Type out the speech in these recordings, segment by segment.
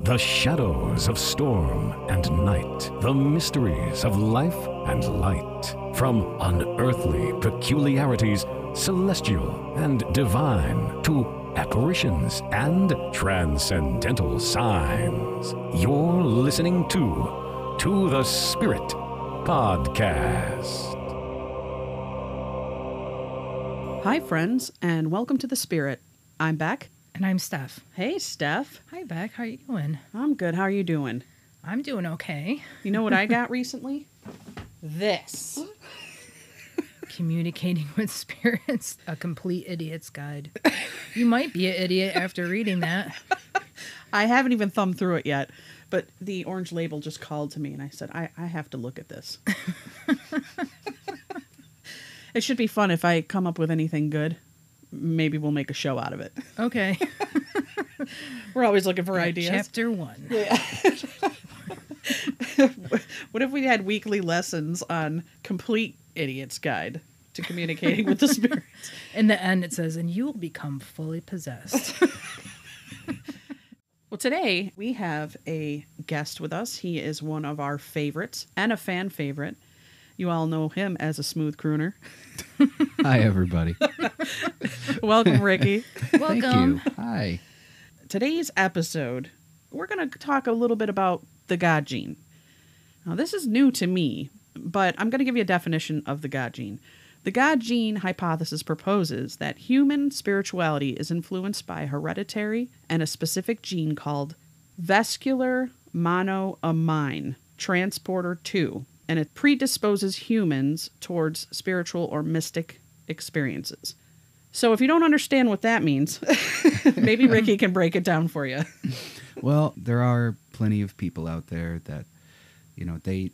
The shadows of storm and night, the mysteries of life and light. From unearthly peculiarities, celestial and divine, to apparitions and transcendental signs. You're listening to the Spirit Podcast. Hi, friends, and welcome to The Spirit. I'm Beck. And I'm Steph. Hey, Steph. Hi, Beck. How are you doing? I'm good. How are you doing? I'm doing okay. You know what I got recently? This. Communicating with Spirits, a complete idiot's guide. You might be an idiot after reading that. I haven't even thumbed through it yet, but the orange label just called to me, and I said, I have to look at this. It should be fun if I come up with anything good. Maybe we'll make a show out of it. Okay. We're always looking for ideas. Chapter 1. Yeah. What if we had weekly lessons on complete idiot's guide to communicating with the spirits? In the end, it says, and you will become fully possessed. Well, today we have a guest with us. He is one of our favorites and a fan favorite. You all know him as a smooth crooner. Hi, everybody. Welcome, Ricky. Welcome. Thank you. Hi. Today's episode, we're going to talk a little bit about the God gene. Now, this is new to me, but I'm going to give you a definition of the God gene. The God gene hypothesis proposes that human spirituality is influenced by hereditary and a specific gene called vascular monoamine transporter 2, and it predisposes humans towards spiritual or mystic experiences. So if you don't understand what that means, maybe Ricky can break it down for you. Well, there are plenty of people out there that, they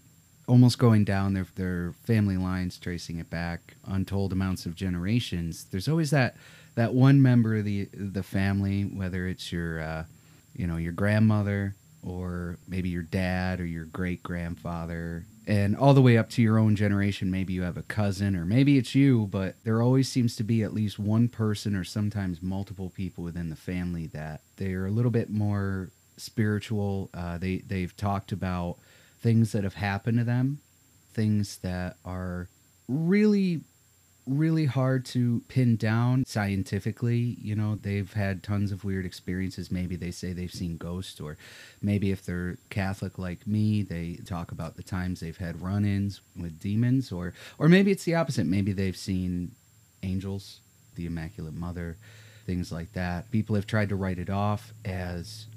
almost going down their family lines, tracing it back untold amounts of generations. There's always that one member of the family, whether it's your grandmother or maybe your dad or your great-grandfather, and all the way up to your own generation. Maybe you have a cousin or maybe it's you, but there always seems to be at least one person or sometimes multiple people within the family that they're a little bit more spiritual. They've talked about things that have happened to them, things that are really, really hard to pin down scientifically. They've had tons of weird experiences. Maybe they say they've seen ghosts, or maybe if they're Catholic like me, they talk about the times they've had run-ins with demons, or maybe it's the opposite. Maybe they've seen angels, the Immaculate Mother, things like that. People have tried to write it off as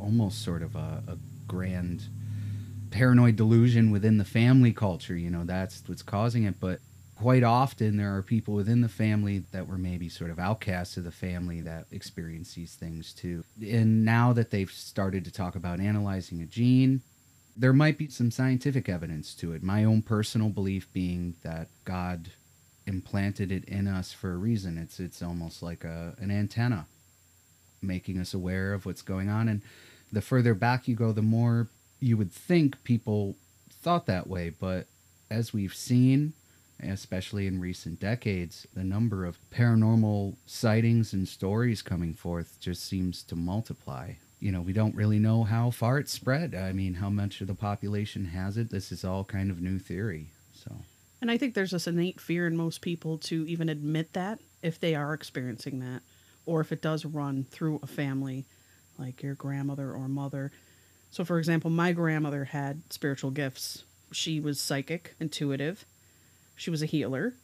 almost sort of a grand paranoid delusion within the family culture. That's what's causing it. But quite often there are people within the family that were maybe sort of outcasts of the family that experience these things too. And now that they've started to talk about analyzing a gene, there might be some scientific evidence to it. My own personal belief being that God implanted it in us for a reason. It's almost like an antenna, making us aware of what's going on. And the further back you go, the more you would think people thought that way. But as we've seen, especially in recent decades, the number of paranormal sightings and stories coming forth just seems to multiply. We don't really know how far it's spread. I mean, how much of the population has it? This is all kind of new theory. And I think there's this innate fear in most people to even admit that, if they are experiencing that, or if it does run through a family, like your grandmother or mother. So, for example, my grandmother had spiritual gifts. She was psychic, intuitive. She was a healer,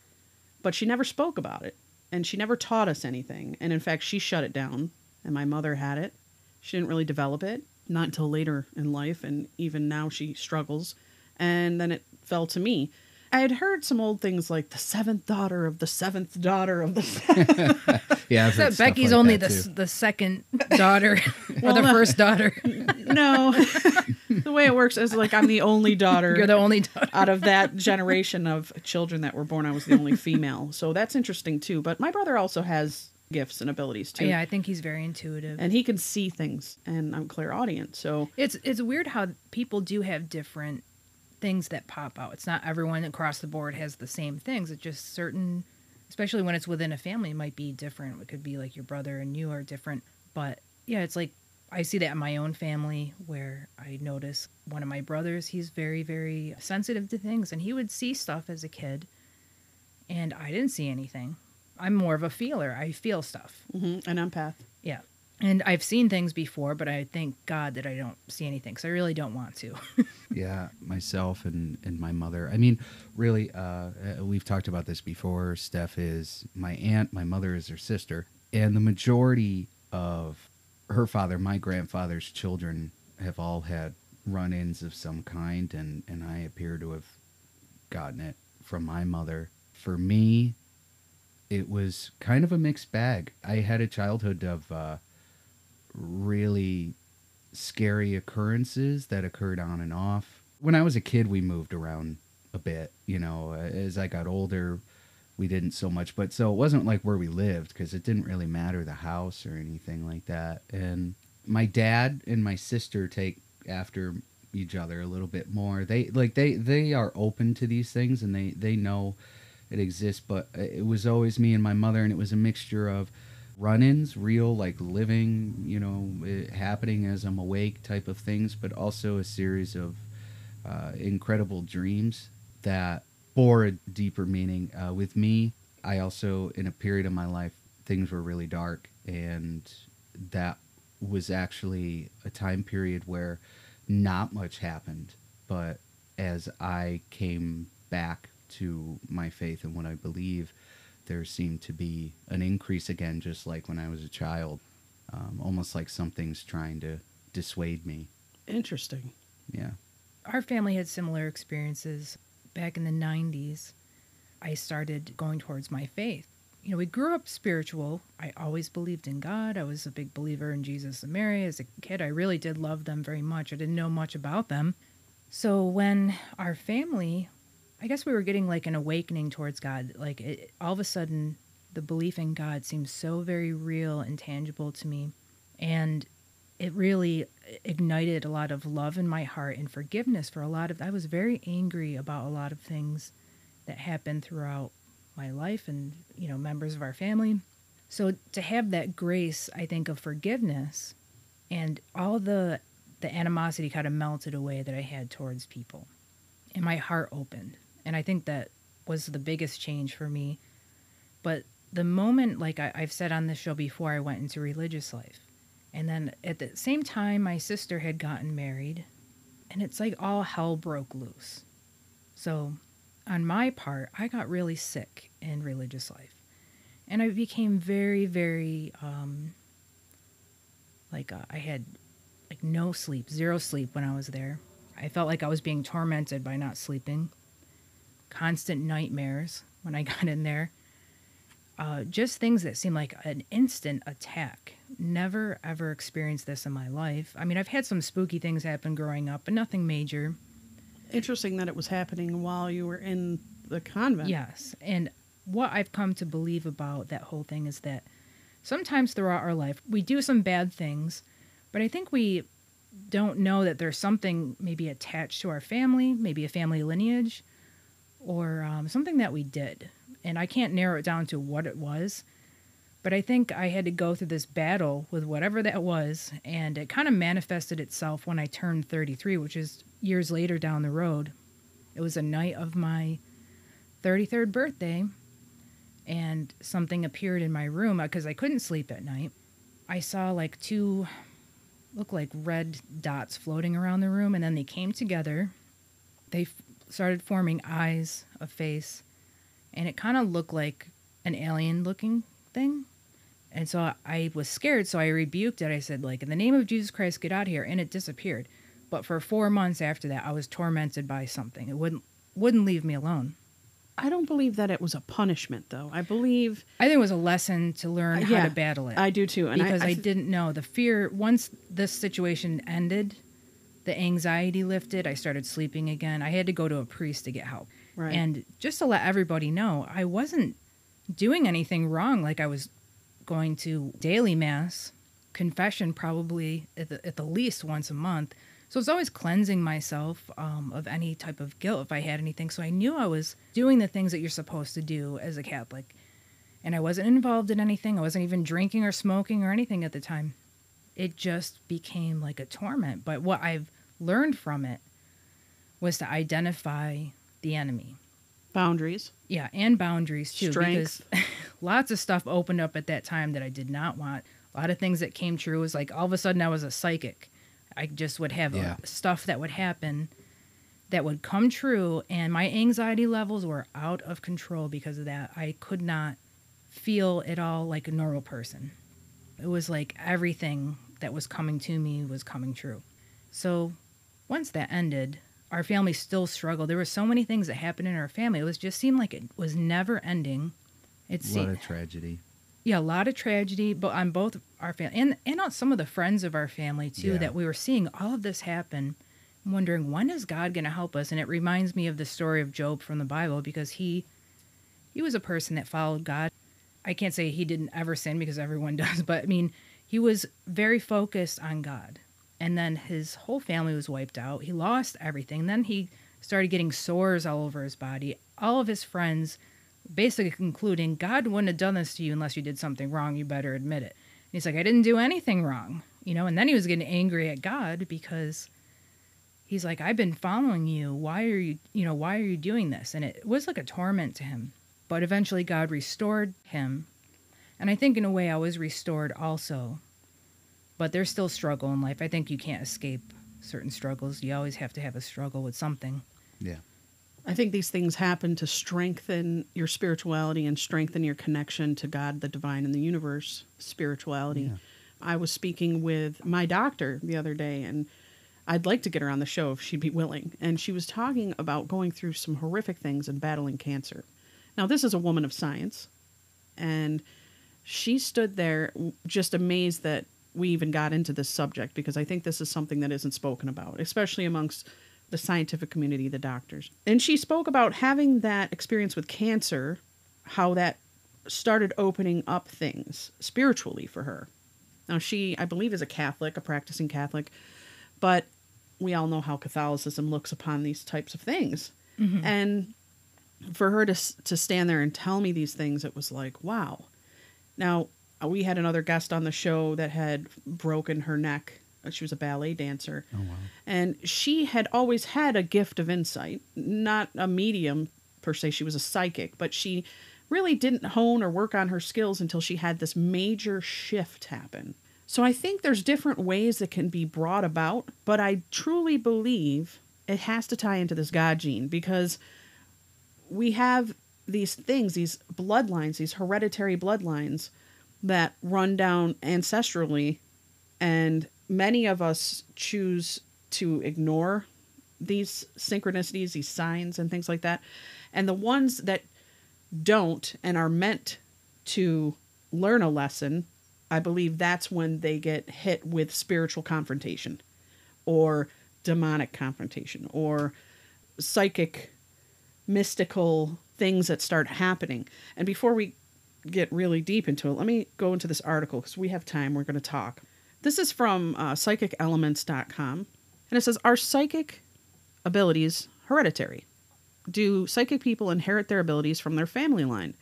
but she never spoke about it, and she never taught us anything. And in fact, she shut it down, and my mother had it. She didn't really develop it, not until later in life, and even now she struggles. And then it fell to me. I had heard some old things like the seventh daughter of the seventh daughter of the seventh. Yeah, I've heard Becky's like only that the second daughter or the first daughter. No. The way it works is like I'm the only daughter. You're the only daughter. Out of that generation of children that were born, I was the only female. So that's interesting too. But my brother also has gifts and abilities too. Yeah, I think he's very intuitive. And he can see things, and I'm clairaudient. So it's weird how people do have different things that pop out. It's not everyone across the board has the same things. It's just certain, especially when it's within a family, it might be different. It could be like your brother and you are different. But yeah, it's like I see that in my own family where I notice one of my brothers, he's very, very sensitive to things, and he would see stuff as a kid, and I didn't see anything. I'm more of a feeler. I feel stuff. An empath. Yeah. And I've seen things before, but I thank God that I don't see anything, because I really don't want to. Yeah, myself and my mother. I mean, really, we've talked about this before. Steph is my aunt. My mother is her sister. And the majority of her father, my grandfather's children, have all had run-ins of some kind, and I appear to have gotten it from my mother. For me, it was kind of a mixed bag. I had a childhood of really scary occurrences that occurred on and off. When I was a kid, we moved around a bit. You know, as I got older, we didn't so much. But so it wasn't like where we lived, because it didn't really matter the house or anything like that. And my dad and my sister take after each other a little bit more. They are open to these things, and they know it exists. But it was always me and my mother, and it was a mixture of run-ins, real, like living, you know, happening as I'm awake type of things, but also a series of incredible dreams that bore a deeper meaning. With me, I also, in a period of my life, things were really dark, and that was actually a time period where not much happened. But as I came back to my faith and what I believe, there seemed to be an increase again, just like when I was a child. Almost like something's trying to dissuade me. Interesting. Yeah. Our family had similar experiences. Back in the 90s, I started going towards my faith. You know, we grew up spiritual. I always believed in God. I was a big believer in Jesus and Mary. As a kid, I really did love them very much. I didn't know much about them. So when our family, I guess we were getting like an awakening towards God. Like all of a sudden, the belief in God seemed so very real and tangible to me. And it really ignited a lot of love in my heart and forgiveness for a lot of, I was very angry about a lot of things that happened throughout my life and, you know, members of our family. So to have that grace, I think, of forgiveness and all the animosity kind of melted away that I had towards people, and my heart opened. And I think that was the biggest change for me. But the moment, like I've said on this show before, I went into religious life. And then at the same time, my sister had gotten married. And it's like all hell broke loose. So on my part, I got really sick in religious life. And I became very, very, I had like no sleep, zero sleep when I was there. I felt like I was being tormented by not sleeping. Constant nightmares when I got in there. Just things that seemed like an instant attack. Never, ever experienced this in my life. I mean, I've had some spooky things happen growing up, but nothing major. Interesting that it was happening while you were in the convent. Yes. And what I've come to believe about that whole thing is that sometimes throughout our life, we do some bad things, but I think we don't know that there's something maybe attached to our family, maybe a family lineage, or something that we did. And I can't narrow it down to what it was, but I think I had to go through this battle with whatever that was, and it kind of manifested itself when I turned 33, which is years later down the road. It was a night of my 33rd birthday, and something appeared in my room because I couldn't sleep at night. I saw like two, look like red dots floating around the room, and then they came together. They started forming eyes, a face, and it kind of looked like an alien-looking thing. And so I was scared, so I rebuked it. I said, like, in the name of Jesus Christ, get out of here. And it disappeared. But for 4 months after that, I was tormented by something. It wouldn't leave me alone. I don't believe that it was a punishment, though. I think it was a lesson to learn how to battle it. I do, too. And because I didn't know. The fear, once this situation ended, the anxiety lifted, I started sleeping again. I had to go to a priest to get help. Right. And just to let everybody know, I wasn't doing anything wrong. Like I was going to daily mass, confession probably at the least once a month. So I was always cleansing myself of any type of guilt if I had anything. So I knew I was doing the things that you're supposed to do as a Catholic. And I wasn't involved in anything. I wasn't even drinking or smoking or anything at the time. it just became like a torment. But what I've learned from it was to identify the enemy. Boundaries. Yeah, and boundaries too. Strength. Because lots of stuff opened up at that time that I did not want. A lot of things that came true was like all of a sudden I was a psychic. I just would have stuff that would happen that would come true, and my anxiety levels were out of control because of that. I could not feel at all like a normal person. It was like everything that was coming to me was coming true. So once that ended, our family still struggled. There were so many things that happened in our family. It was just seemed like it was never ending. A lot of tragedy. Yeah, a lot of tragedy, but on both our family and on some of the friends of our family too, that we were seeing all of this happen. I'm wondering, when is God going to help us? And it reminds me of the story of Job from the Bible, because he was a person that followed God. I can't say he didn't ever sin, because everyone does, but I mean, he was very focused on God. And then his whole family was wiped out. He lost everything. Then he started getting sores all over his body. All of his friends basically concluding, God wouldn't have done this to you unless you did something wrong. You better admit it. And he's like, I didn't do anything wrong. And then he was getting angry at God because he's like, I've been following you. Why are you doing this? And it was like a torment to him. But eventually God restored him. And I think in a way I was restored also. But there's still struggle in life. I think you can't escape certain struggles. You always have to have a struggle with something. Yeah. I think these things happen to strengthen your spirituality and strengthen your connection to God, the divine, and the universe, spirituality. Yeah. I was speaking with my doctor the other day, and I'd like to get her on the show if she'd be willing. And she was talking about going through some horrific things and battling cancer. Now, this is a woman of science, and she stood there just amazed that we even got into this subject, because I think this is something that isn't spoken about, especially amongst the scientific community, the doctors. And she spoke about having that experience with cancer, how that started opening up things spiritually for her. Now, she, I believe, is a Catholic, a practicing Catholic, but we all know how Catholicism looks upon these types of things. Mm-hmm. And for her to stand there and tell me these things, it was like, wow. Now, we had another guest on the show that had broken her neck. She was a ballet dancer. Oh, wow. And she had always had a gift of insight, not a medium per se. She was a psychic, but she really didn't hone or work on her skills until she had this major shift happen. So I think there's different ways that can be brought about, but I truly believe it has to tie into this God gene, because we have these things, these bloodlines, these hereditary bloodlines that run down ancestrally, and many of us choose to ignore these synchronicities, these signs and things like that. And the ones that don't and are meant to learn a lesson, I believe that's when they get hit with spiritual confrontation or demonic confrontation or psychic, mystical things that start happening. And before we get really deep into it, let me go into this article, because we have time. We're going to talk. This is from psychicelements.com, and it says, are psychic abilities hereditary? Do psychic people inherit their abilities from their family line?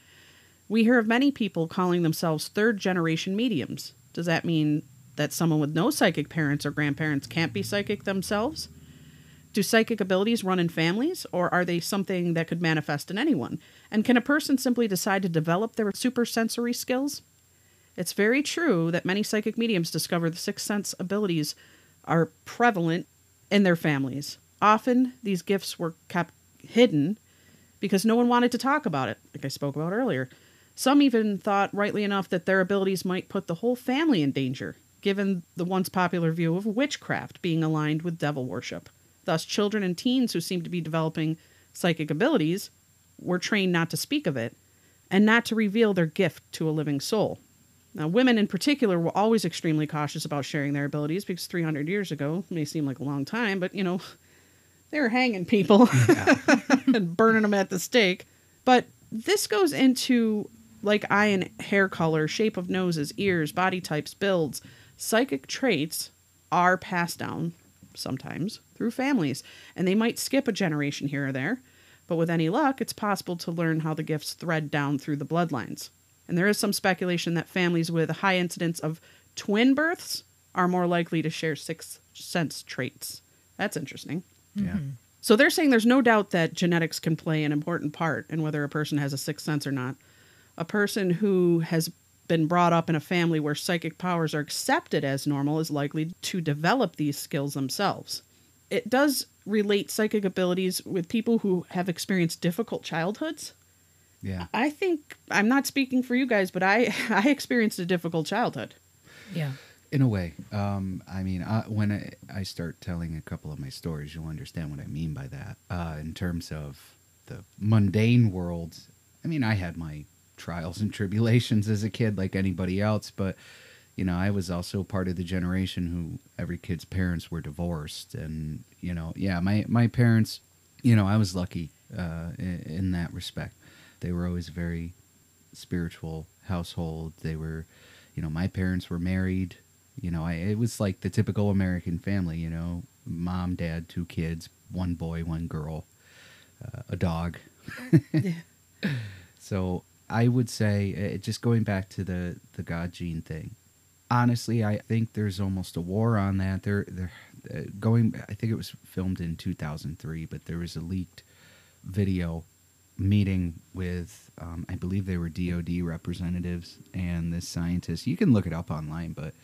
We hear of many people calling themselves third-generation mediums. Does that mean that someone with no psychic parents or grandparents can't be psychic themselves? Do psychic abilities run in families, or are they something that could manifest in anyone? And can a person simply decide to develop their supersensory skills? It's very true that many psychic mediums discover the sixth sense abilities are prevalent in their families. Often, these gifts were kept hidden because no one wanted to talk about it, like I spoke about earlier. Some even thought, rightly enough, that their abilities might put the whole family in danger, given the once popular view of witchcraft being aligned with devil worship. Thus, children and teens who seem to be developing psychic abilities were trained not to speak of it and not to reveal their gift to a living soul. Now, women in particular were always extremely cautious about sharing their abilities, because 300 years ago, it may seem like a long time, but, they were hanging people and burning them at the stake. But this goes into like eye and hair color, shape of noses, ears, body types, builds. Psychic traits are passed down sometimes through families, and they might skip a generation here or there, but with any luck, it's possible to learn how the gifts thread down through the bloodlines. And there is some speculation that families with a high incidence of twin births are more likely to share sixth sense traits. That's interesting. Yeah. So they're saying there's no doubt that genetics can play an important part in whether a person has a sixth sense or not. A person who has been brought up in a family where psychic powers are accepted as normal is likely to develop these skills themselves. It does relate psychic abilities with people who have experienced difficult childhoods. Yeah. I think, I'm not speaking for you guys, but I experienced a difficult childhood. Yeah. In a way. I mean, when I start telling a couple of my stories, you'll understand what I mean by that. In terms of the mundane world, I mean, I had my trials and tribulations as a kid like anybody else, but, you know, I was also part of the generation who every kid's parents were divorced. And, you know, yeah, my parents, you know, I was lucky in that respect. They were always a very spiritual household. They were, you know, my parents were married. You know, it was like the typical American family, you know, mom, dad, 2 kids, 1 boy, 1 girl, a dog. So I would say, just going back to the God gene thing, honestly, I think there's almost a war on that. I think it was filmed in 2003, but there was a leaked video meeting with, I believe they were DOD representatives and this scientist. You can look it up online, but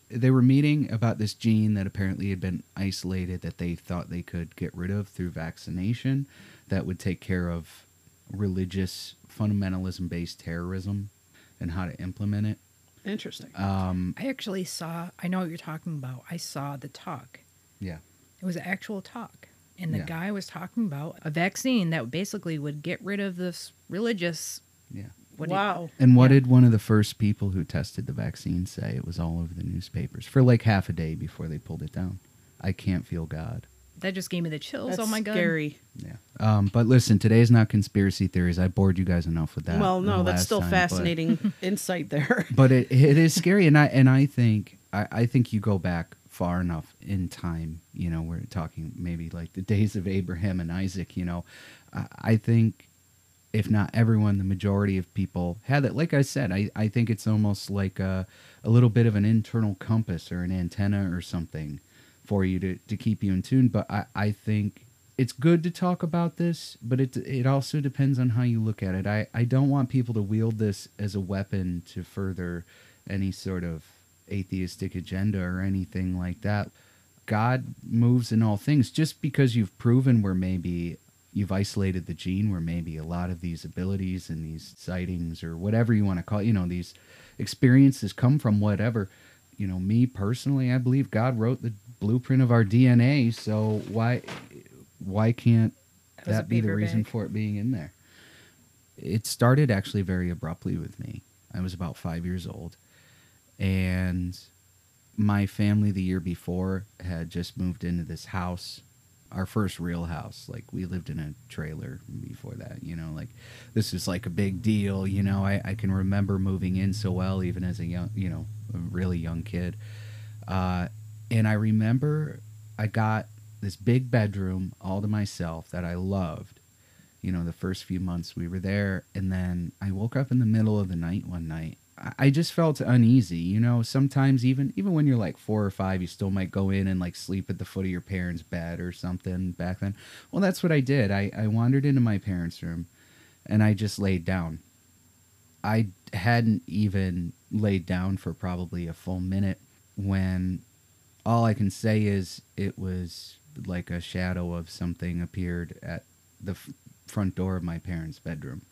they were meeting about this gene that apparently had been isolated that they thought they could get rid of through vaccination that would take care of religious fundamentalism-based terrorism and how to implement it. Interesting. I actually saw, I know what you're talking about. I saw the talk. Yeah. It was an actual talk. And the Yeah. guy was talking about a vaccine that basically would get rid of this religious. Yeah. Wow. And what Yeah. did one of the first people who tested the vaccine say? It was all over the newspapers for like half a day before they pulled it down. I can't feel God. That just gave me the chills. That's Oh my God. scary. Yeah. But listen, today's not conspiracy theories. I bored you guys enough with that. Well, no, that's last still time, fascinating insight there. But it is scary, and I think you go back far enough in time. You know, we're talking maybe like the days of Abraham and Isaac. You know, I think if not everyone, the majority of people had it. Like I said, I think it's almost like a little bit of an internal compass or an antenna or something for you to keep you in tune. But I think it's good to talk about this, but it also depends on how you look at it. I don't want people to wield this as a weapon to further any sort of atheistic agenda or anything like that. God moves in all things. Just because you've proven where maybe you've isolated the gene, where maybe a lot of these abilities and these sightings or whatever you want to call it, you know, these experiences come from whatever. You know, me personally, I believe God wrote the blueprint of our DNA, so why can't that be the reason for it being in there? It started actually very abruptly with me. I was about 5 years old, and my family the year before had just moved into this house, our first real house. Like, we lived in a trailer before that, you know, like this is like a big deal, you know. I can remember moving in so well, even as a young, you know, a really young kid. And I remember I got this big bedroom all to myself that I loved. You know, the first few months we were there, and then I woke up in the middle of the night one night. I just felt uneasy. You know, sometimes even when you're like 4 or 5, you still might go in and like sleep at the foot of your parents' bed or something back then. Well, that's what I did. I wandered into my parents' room, and I just laid down. I hadn't even laid down for probably a full minute when all I can say is it was like a shadow of something appeared at the front door of my parents' bedroom.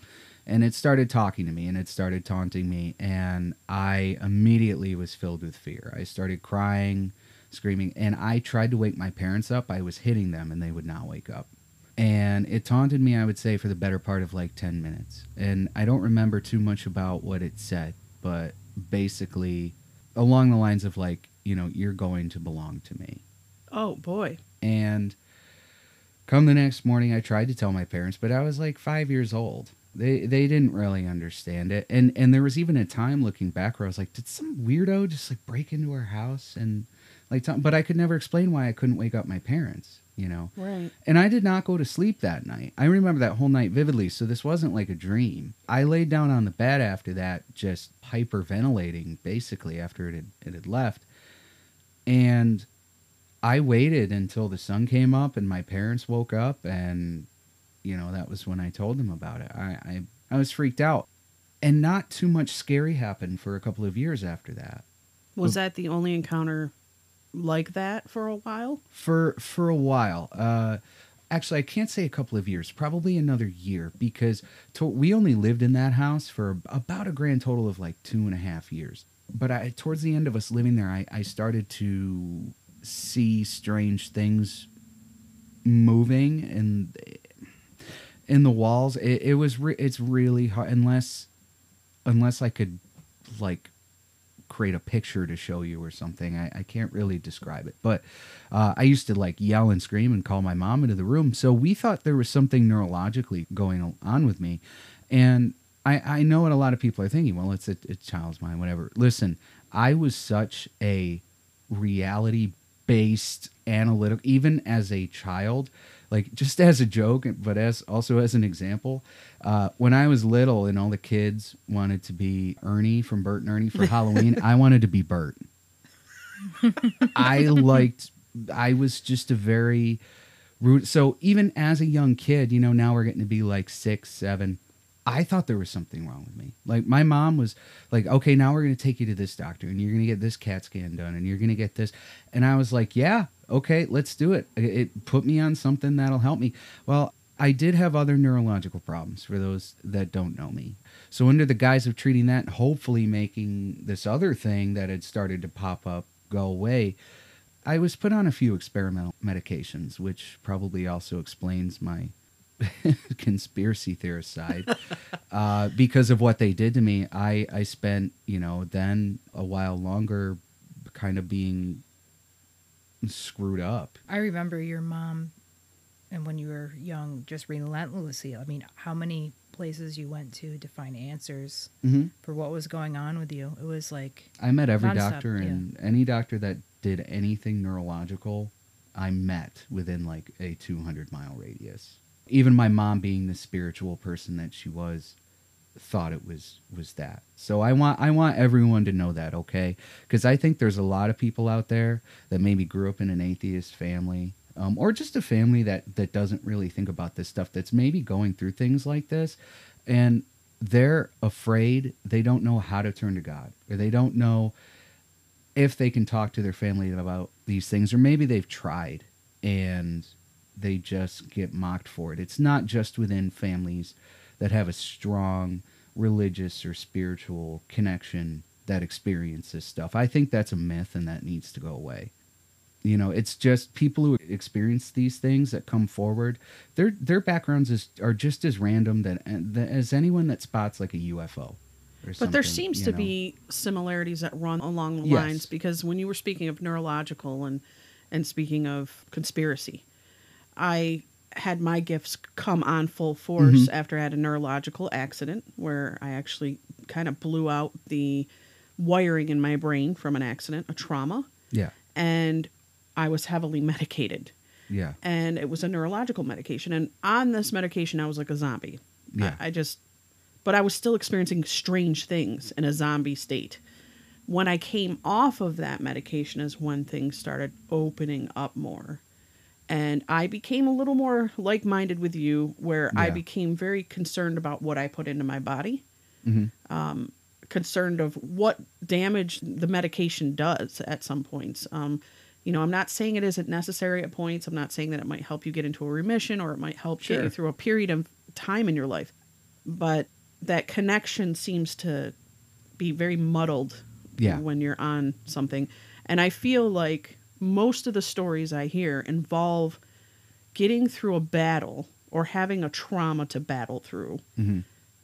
And it started talking to me, and it started taunting me, and I immediately was filled with fear. I started crying, screaming, and I tried to wake my parents up. I was hitting them, and they would not wake up. And it taunted me, I would say, for the better part of like 10 minutes. And I don't remember too much about what it said, but basically along the lines of like, you know, you're going to belong to me. Oh, boy. And come the next morning, I tried to tell my parents, but I was like 5 years old. They didn't really understand it. And there was even a time looking back where I was like, did some weirdo just like break into our house? And like, but I could never explain why I couldn't wake up my parents, you know? Right. And I did not go to sleep that night. I remember that whole night vividly, so this wasn't like a dream. I laid down on the bed after that, just hyperventilating, basically, after it had left. And I waited until the sun came up and my parents woke up, and that was when I told them about it. I was freaked out, and not too much scary happened for a couple of years after that. Was that the only encounter like that for a while? For a while. Actually, I can't say a couple of years, probably another year, because we only lived in that house for about a grand total of like 2.5 years. But towards the end of us living there, I started to see strange things moving in the walls. It's really hard unless I could like create a picture to show you or something. I can't really describe it, but I used to like yell and scream and call my mom into the room. So we thought there was something neurologically going on with me. And I know what a lot of people are thinking. Well, it's a child's mind, whatever. Listen, I was such a reality-based analytic, even as a child, like just as a joke, but also as an example. When I was little and all the kids wanted to be Ernie from Bert and Ernie for Halloween, I wanted to be Bert. I was just a very rude. So even as a young kid, now we're getting to be like 6, 7. I thought there was something wrong with me. Like my mom was like, okay, now we're going to take you to this doctor and you're going to get this CAT scan done and you're going to get this. And I was like, yeah, okay, let's do it. It put me on something that'll help me. Well, I did have other neurological problems for those that don't know me. So under the guise of treating that, hopefully making this other thing that had started to pop up go away, I was put on a few experimental medications, which probably also explains my conspiracy theorist side. Because of what they did to me, I spent, then a while longer kind of being screwed up. I remember your mom, and when you were young, just relentlessly. I mean, how many places you went to find answers for what was going on with you? It was like I met every nonstop, doctor, and any doctor that did anything neurological, I met within like a 200-mile radius. Even my mom, being the spiritual person that she was, thought it was that. So I want everyone to know that, okay? Because I think there's a lot of people out there that maybe grew up in an atheist family, or just a family that doesn't really think about this stuff, that's maybe going through things like this, and they're afraid. They don't know how to turn to God, or they don't know if they can talk to their family about these things, or maybe they've tried and they just get mocked for it. It's not just within families that have a strong religious or spiritual connection that experience this stuff. I think that's a myth, and that needs to go away. It's just people who experience these things that come forward. Their backgrounds are just as random as anyone that spots like a UFO. But there seems to be similarities that run along the lines, because when you were speaking of neurological and speaking of conspiracy, I had my gifts come on full force after I had a neurological accident where I actually kind of blew out the wiring in my brain from an accident, a trauma. Yeah. And I was heavily medicated. Yeah. And it was a neurological medication. And on this medication, I was like a zombie. Yeah. But I was still experiencing strange things in a zombie state. When I came off of that medication is when things started opening up more. And I became a little more like-minded with you, where I became very concerned about what I put into my body. Concerned of what damage the medication does at some points. I'm not saying it isn't necessary at points. I'm not saying that it might help you get into a remission, or it might help get you through a period of time in your life. But that connection seems to be very muddled when you're on something. And I feel like most of the stories I hear involve getting through a battle or having a trauma to battle through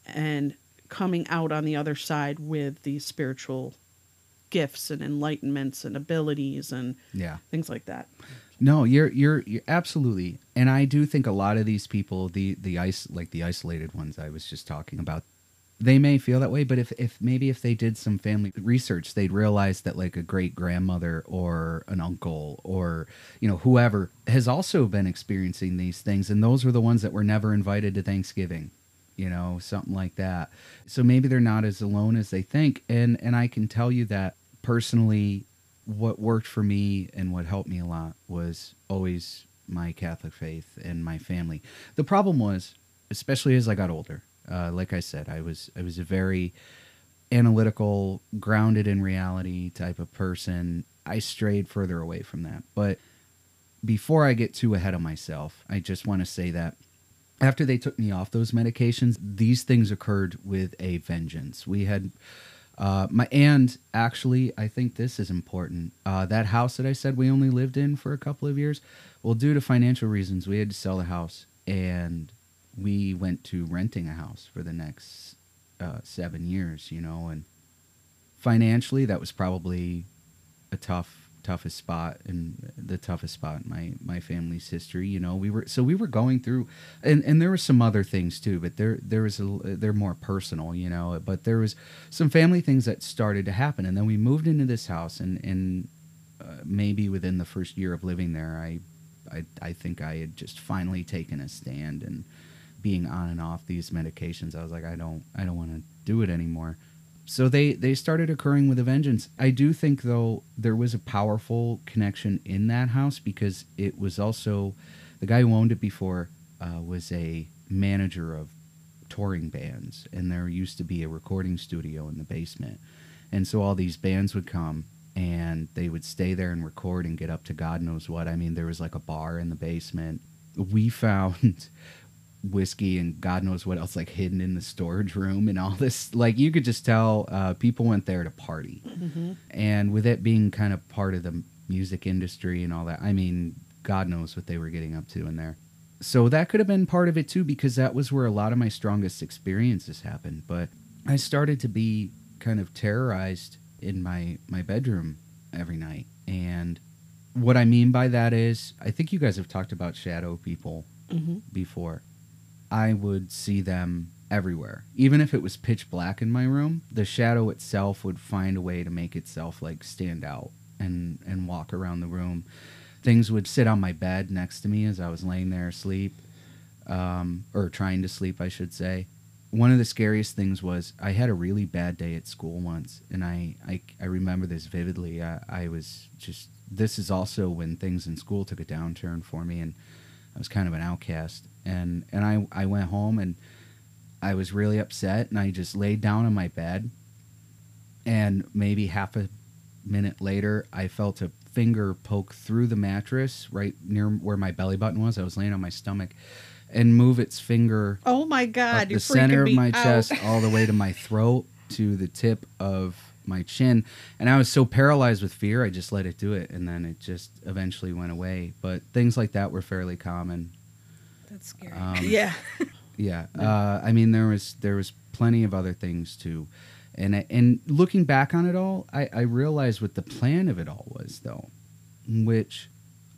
and coming out on the other side with these spiritual gifts and enlightenments and abilities and things like that. No, you're absolutely. And I do think a lot of these people, the isolated ones I was just talking about, they may feel that way, but if they did some family research, they'd realize that like a great grandmother or an uncle or, whoever has also been experiencing these things. And those were the ones that were never invited to Thanksgiving, something like that. So maybe they're not as alone as they think. And I can tell you that personally, what worked for me and what helped me a lot was always my Catholic faith and my family. The problem was, especially as I got older, like I said, I was a very analytical, grounded in reality type of person. I strayed further away from that. But before I get too ahead of myself, I just want to say that after they took me off those medications, these things occurred with a vengeance. We had and actually, I think this is important. That house that I said we only lived in for a couple of years, well, due to financial reasons, we had to sell the house, and we went to renting a house for the next 7 years, you know, and financially, that was probably a toughest spot and the toughest spot in my family's history. You know, we were going through, and there were some other things too, but they're more personal, you know, but there was some family things that started to happen. And then we moved into this house, and maybe within the first year of living there, I think I had just finally taken a stand, and being on and off these medications, I was like, I don't want to do it anymore. So they started occurring with a vengeance. I do think, though, there was a powerful connection in that house, because it was also, the guy who owned it before was a manager of touring bands, and there used to be a recording studio in the basement. And so all these bands would come, and they would stay there and record and get up to God knows what. I mean, there was like a bar in the basement. We found whiskey and God knows what else, like hidden in the storage room and all this. Like, you could just tell people went there to party. Mm-hmm. And with it being kind of part of the music industry and all that, I mean, God knows what they were getting up to in there. So that could have been part of it too, because that was where a lot of my strongest experiences happened. But I started to be kind of terrorized in my bedroom every night. And what I mean by that is, I think you guys have talked about shadow people before. I would see them everywhere. Even if it was pitch black in my room, the shadow itself would find a way to make itself like stand out and walk around the room. Things would sit on my bed next to me as I was laying there asleep, or trying to sleep, I should say. One of the scariest things was, I had a really bad day at school once, and I remember this vividly. I was just, this is also when things in school took a downturn for me, and I was kind of an outcast. And I went home, and I was really upset, and I just laid down on my bed, and maybe half a minute later, I felt a finger poke through the mattress right near where my belly button was. I was laying on my stomach, and move its finger, oh my God, up the center of my chest all the way to my throat, to the tip of my chin. And I was so paralyzed with fear, I just let it do it, and then it just eventually went away. But things like that were fairly common. That's scary. Yeah. Yeah. I mean, there was plenty of other things too. And looking back on it all, I realized what the plan of it all was, though, which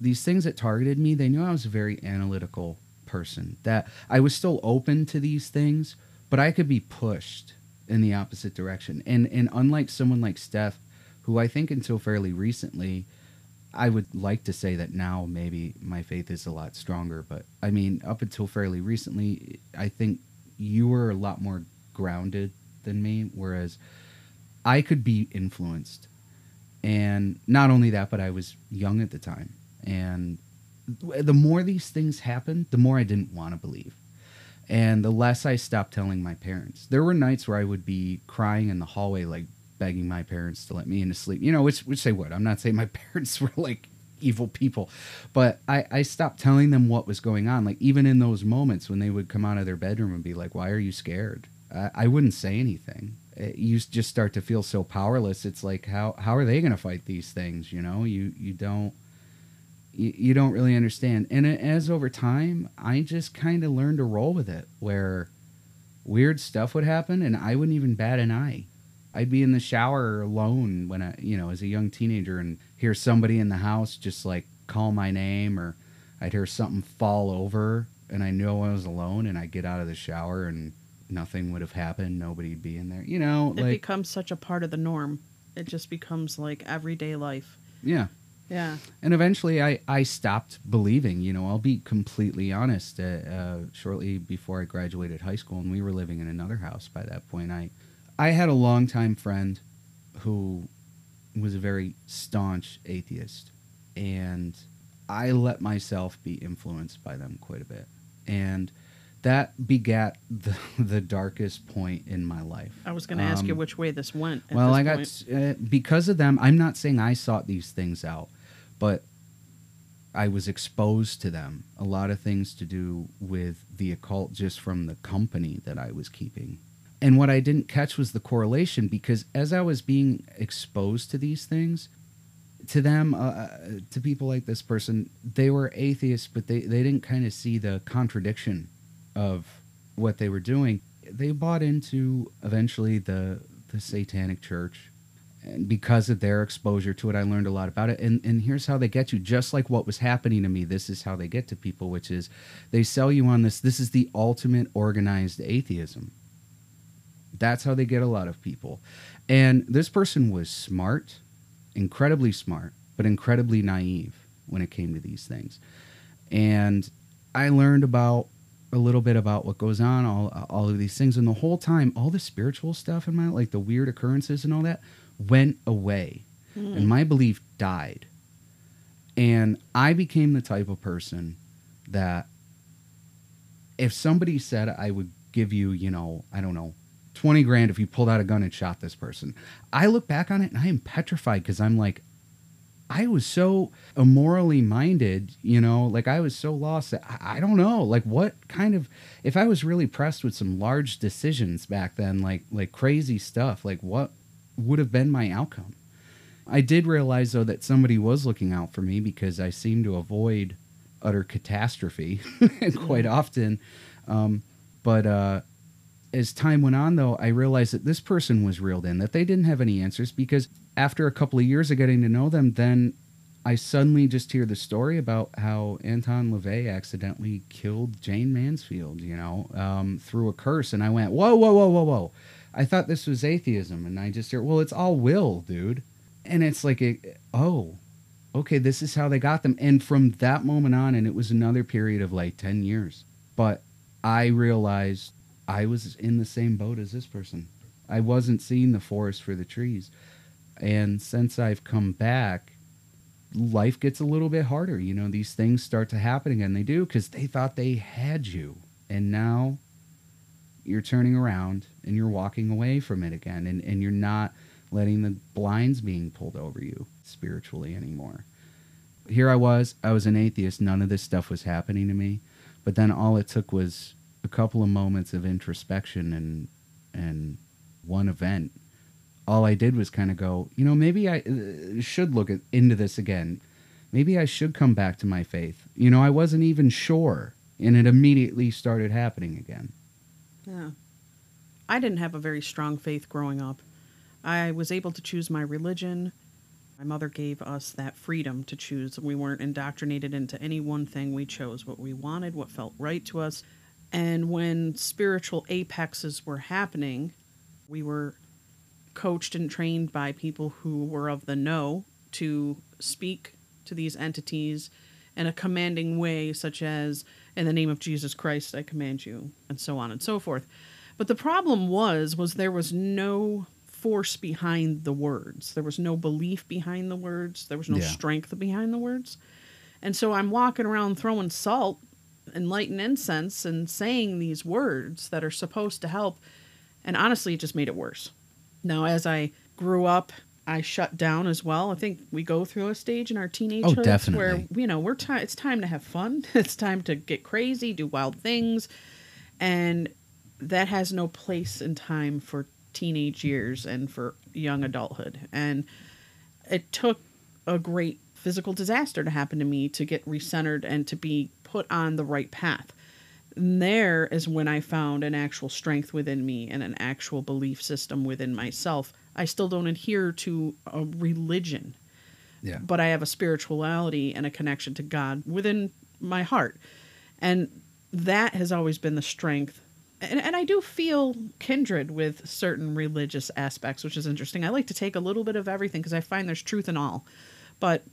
these things that targeted me, they knew I was a very analytical person, that I was still open to these things, but I could be pushed in the opposite direction. And unlike someone like Steph, who I think until fairly recently, I would like to say that now maybe my faith is a lot stronger, but I mean, up until fairly recently, I think you were a lot more grounded than me, whereas I could be influenced. And not only that, but I was young at the time. And the more these things happened, the more I didn't want to believe. And the less I stopped telling my parents. There were nights where I would be crying in the hallway, like begging my parents to let me into sleep. You know, which they would. I'm not saying my parents were like evil people, but I stopped telling them what was going on. Like, even in those moments when they would come out of their bedroom and be like, "Why are you scared?" I wouldn't say anything. You just start to feel so powerless. It's like, how are they going to fight these things? You know, you don't really understand. And as over time, I just kind of learned to roll with it, where weird stuff would happen and I wouldn't even bat an eye. I'd be in the shower alone when as a young teenager, and hear somebody in the house just like call my name, or I'd hear something fall over and I knew I was alone, and I'd get out of the shower and nothing would have happened. Nobody'd be in there. You know, it becomes such a part of the norm. It just becomes like everyday life. Yeah. Yeah. And eventually I stopped believing. You know, I'll be completely honest. Shortly before I graduated high school, and we were living in another house by that point, I had a longtime friend who was a very staunch atheist, and I let myself be influenced by them quite a bit. And that begat the darkest point in my life. I was going to ask you which way this went. Well, I got because of them. I'm not saying I sought these things out, but I was exposed to them. A lot of things to do with the occult just from the company that I was keeping. And what I didn't catch was the correlation, because as I was being exposed to these things, to them, to people like this person, they were atheists, but they didn't kind of see the contradiction of what they were doing. They bought into, eventually, the Satanic Church. And because of their exposure to it, I learned a lot about it. And here's how they get you. Just like what was happening to me, this is how they get to people, which is they sell you on this. This is the ultimate organized atheism. That's how they get a lot of people. And this person was smart, incredibly smart, but incredibly naive when it came to these things. And I learned about a little bit about what goes on, all of these things. And the whole time, all the spiritual stuff in my life, like the weird occurrences and all that, went away. And my belief died. And I became the type of person that if somebody said I would give you, I don't know, 20 grand if you pulled out a gun and shot this person, I look back on it and I am petrified, because I'm like, I was so immorally minded, like I was so lost that I don't know, like what kind of, if I was really pressed with some large decisions back then, like crazy stuff, like what would have been my outcome? I did realize, though, that somebody was looking out for me, because I seemed to avoid utter catastrophe quite often. But as time went on, though, I realized that this person was reeled in, that they didn't have any answers, because after a couple of years of getting to know them, then I suddenly just hear the story about how Anton LaVey accidentally killed Jane Mansfield, through a curse. And I went, whoa. I thought this was atheism. And I just hear, well, it's all will, dude. And it's like, okay, this is how they got them. And from that moment on, and it was another period of like 10 years, but I realized I was in the same boat as this person. I wasn't seeing the forest for the trees. And since I've come back, life gets a little bit harder. These things start to happen again. They do, because they thought they had you. And now you're turning around and you're walking away from it again. And you're not letting the blinds being pulled over you spiritually anymore. Here I was an atheist. None of this stuff was happening to me. But then all it took was a couple of moments of introspection and one event. All I did was kind of go, maybe I should look into this again. Maybe I should come back to my faith. I wasn't even sure, and it immediately started happening again. Yeah. I didn't have a very strong faith growing up. I was able to choose my religion. My mother gave us that freedom to choose. We weren't indoctrinated into any one thing. We chose what we wanted, what felt right to us. And when spiritual apexes were happening, we were coached and trained by people who were of the know to speak to these entities in a commanding way, such as, in the name of Jesus Christ, I command you, and so on and so forth. But the problem was there was no force behind the words. There was no belief behind the words. There was no strength behind the words. And so I'm walking around throwing salt and lighting incense and saying these words that are supposed to help. And honestly, it just made it worse. Now, as I grew up, I shut down as well. I think we go through a stage in our teenagehood where, it's time to have fun. It's time to get crazy, do wild things. And that has no place in time for teenage years and for young adulthood. And it took a great physical disaster to happen to me to get recentered and to be put on the right path. And there is when I found an actual strength within me and an actual belief system within myself. I still don't adhere to a religion, but I have a spirituality and a connection to God within my heart. And that has always been the strength. And I do feel kindred with certain religious aspects, which is interesting. I like to take a little bit of everything because I find there's truth in all. But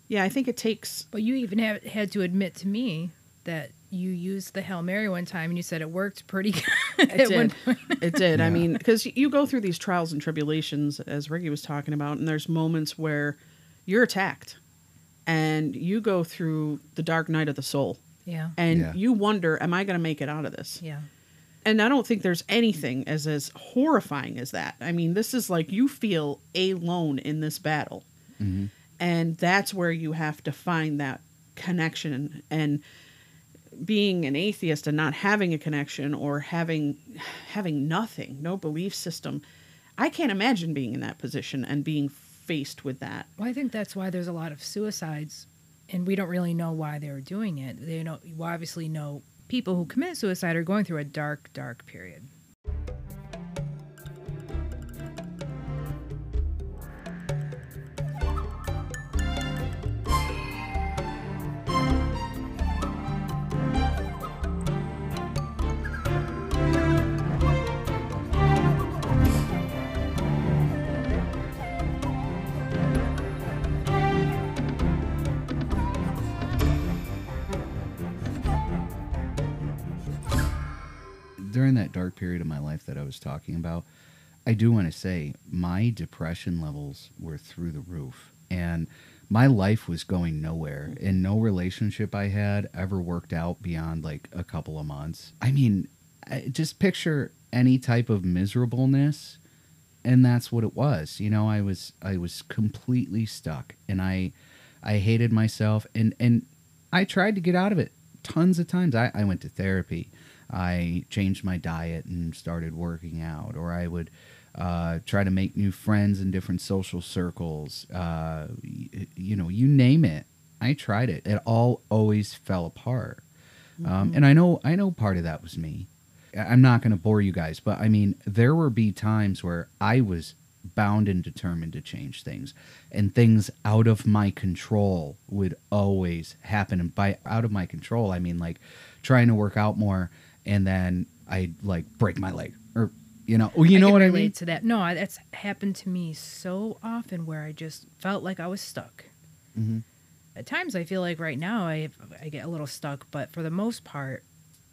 yeah, I think it takes... But you even had to admit to me that you used the Hail Mary one time and you said it worked pretty good. It did. It did. Yeah. I mean, because you go through these trials and tribulations, as Ricky was talking about, and there's moments where you're attacked and you go through the dark night of the soul. Yeah. And Yeah. you wonder, am I going to make it out of this? Yeah. And I don't think there's anything as horrifying as that. I mean, this is like you feel alone in this battle. Mm-hmm. And that's where you have to find that connection. And being an atheist and not having a connection or having nothing, no belief system, I can't imagine being in that position and being faced with that. Well, I think that's why there's a lot of suicides, and we don't really know why they were doing it. They know, you obviously know people who commit suicide are going through a dark, dark period. During that dark period of my life that I was talking about, I do want to say my depression levels were through the roof, and my life was going nowhere, and no relationship I had ever worked out beyond like a couple of months. I mean, just picture any type of miserableness, and that's what it was. You know, I was completely stuck, and I hated myself, and I tried to get out of it tons of times. I went to therapy. I changed my diet and started working out, or I would try to make new friends in different social circles. You know, you name it. I tried it. It all always fell apart. And I know part of that was me. I'm not going to bore you guys, but I mean, there would be times where I was bound and determined to change things, and things out of my control would always happen. And by out of my control, I mean like trying to work out more, and then I like break my leg, or you know I know can what I relate mean. to that. No, that's happened to me so often where I just felt like I was stuck. Mm-hmm. At times, I feel like right now I get a little stuck, but for the most part,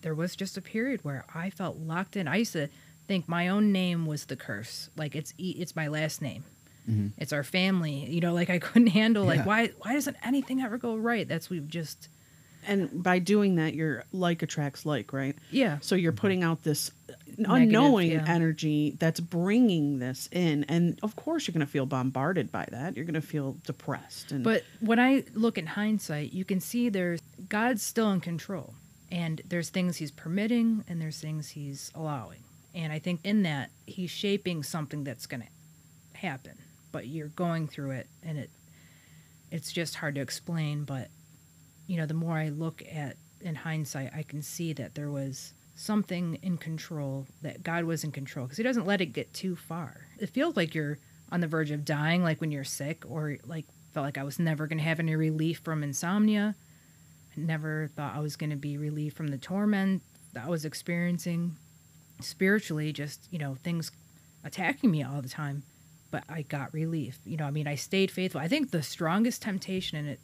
there was just a period where I felt locked in. I used to think my own name was the curse. Like it's my last name. Mm-hmm. It's our family. You know, like I couldn't handle Yeah. like why doesn't anything ever go right? We've just And by doing that, you're like attracts like, right? yeah. So you're putting out this unknowing yeah. energy that's bringing this in. And of course, you're going to feel bombarded by that. You're going to feel depressed. And But when I look in hindsight, you can see God's still in control. And there's things he's permitting and there's things he's allowing. And I think in that, he's shaping something that's going to happen. But you're going through it, and it's just hard to explain. But, you know, the more I look at in hindsight, I can see that there was something in control, that God was in control, because he doesn't let it get too far. It feels like you're on the verge of dying, like when you're sick, or like felt like I was never going to have any relief from insomnia. I never thought I was going to be relieved from the torment that I was experiencing spiritually, just, you know, things attacking me all the time. But I got relief. You know, I mean, I stayed faithful. I think the strongest temptation, and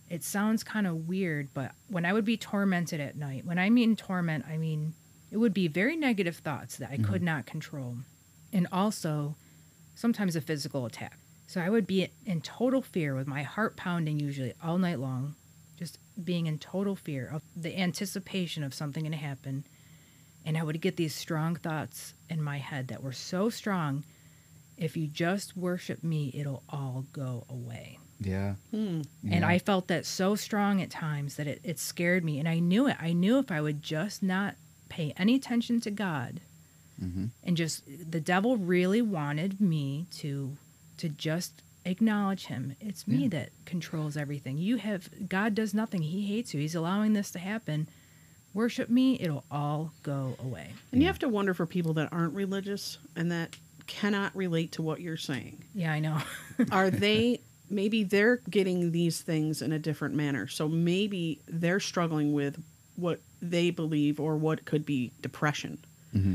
it sounds kind of weird, but when I would be tormented at night, when I mean torment, I mean it would be very negative thoughts that I could not control. And also sometimes a physical attack. So I would be in total fear with my heart pounding usually all night long, just being in total fear of the anticipation of something going to happen. And I would get these strong thoughts in my head that were so strong, if you just worship me, it'll all go away. Yeah. And Yeah. I felt that so strong at times that it scared me. And I knew it. I knew if I would just not pay any attention to God, and just, the devil really wanted me to just acknowledge him. It's me that controls everything. God does nothing. He hates you. He's allowing this to happen. Worship me, it'll all go away. And you have to wonder for people that aren't religious and that cannot relate to what you're saying. Yeah, I know. Are they, maybe they're getting these things in a different manner. So maybe they're struggling with what they believe or what could be depression.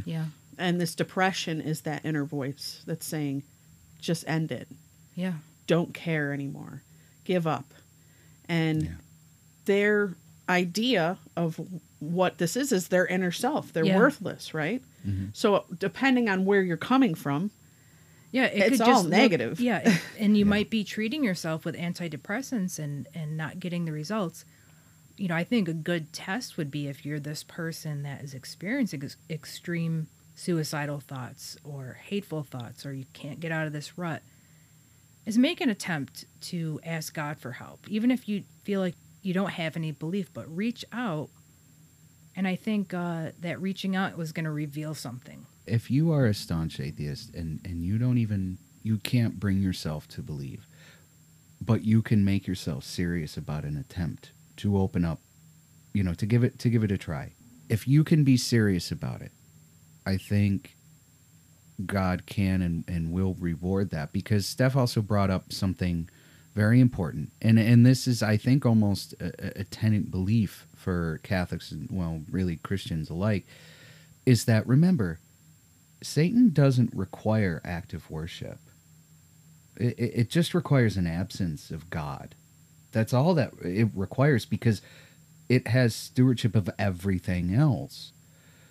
Yeah. And this depression is that inner voice that's saying, just end it. Yeah. Don't care anymore. Give up. And they're idea of what this is their inner self. They're Yeah. worthless, right? So depending on where you're coming from, Yeah, it's could all just look- negative. yeah, and you might be treating yourself with antidepressants and not getting the results. You know, I think a good test would be if you're this person that is experiencing extreme suicidal thoughts or hateful thoughts, or you can't get out of this rut, is make an attempt to ask God for help, even if you feel like you don't have any belief, but reach out. And I think that reaching out was going to reveal something. If you are a staunch atheist and you can't bring yourself to believe, but you can make yourself serious about an attempt to open up, to give it a try. If you can be serious about it, I think God can and will reward that, because Steph also brought up something very important. And this is, I think, almost a tenet belief for Catholics and, well, really Christians alike, is that, remember, Satan doesn't require active worship. It just requires an absence of God. That's all that it requires, because it has stewardship of everything else.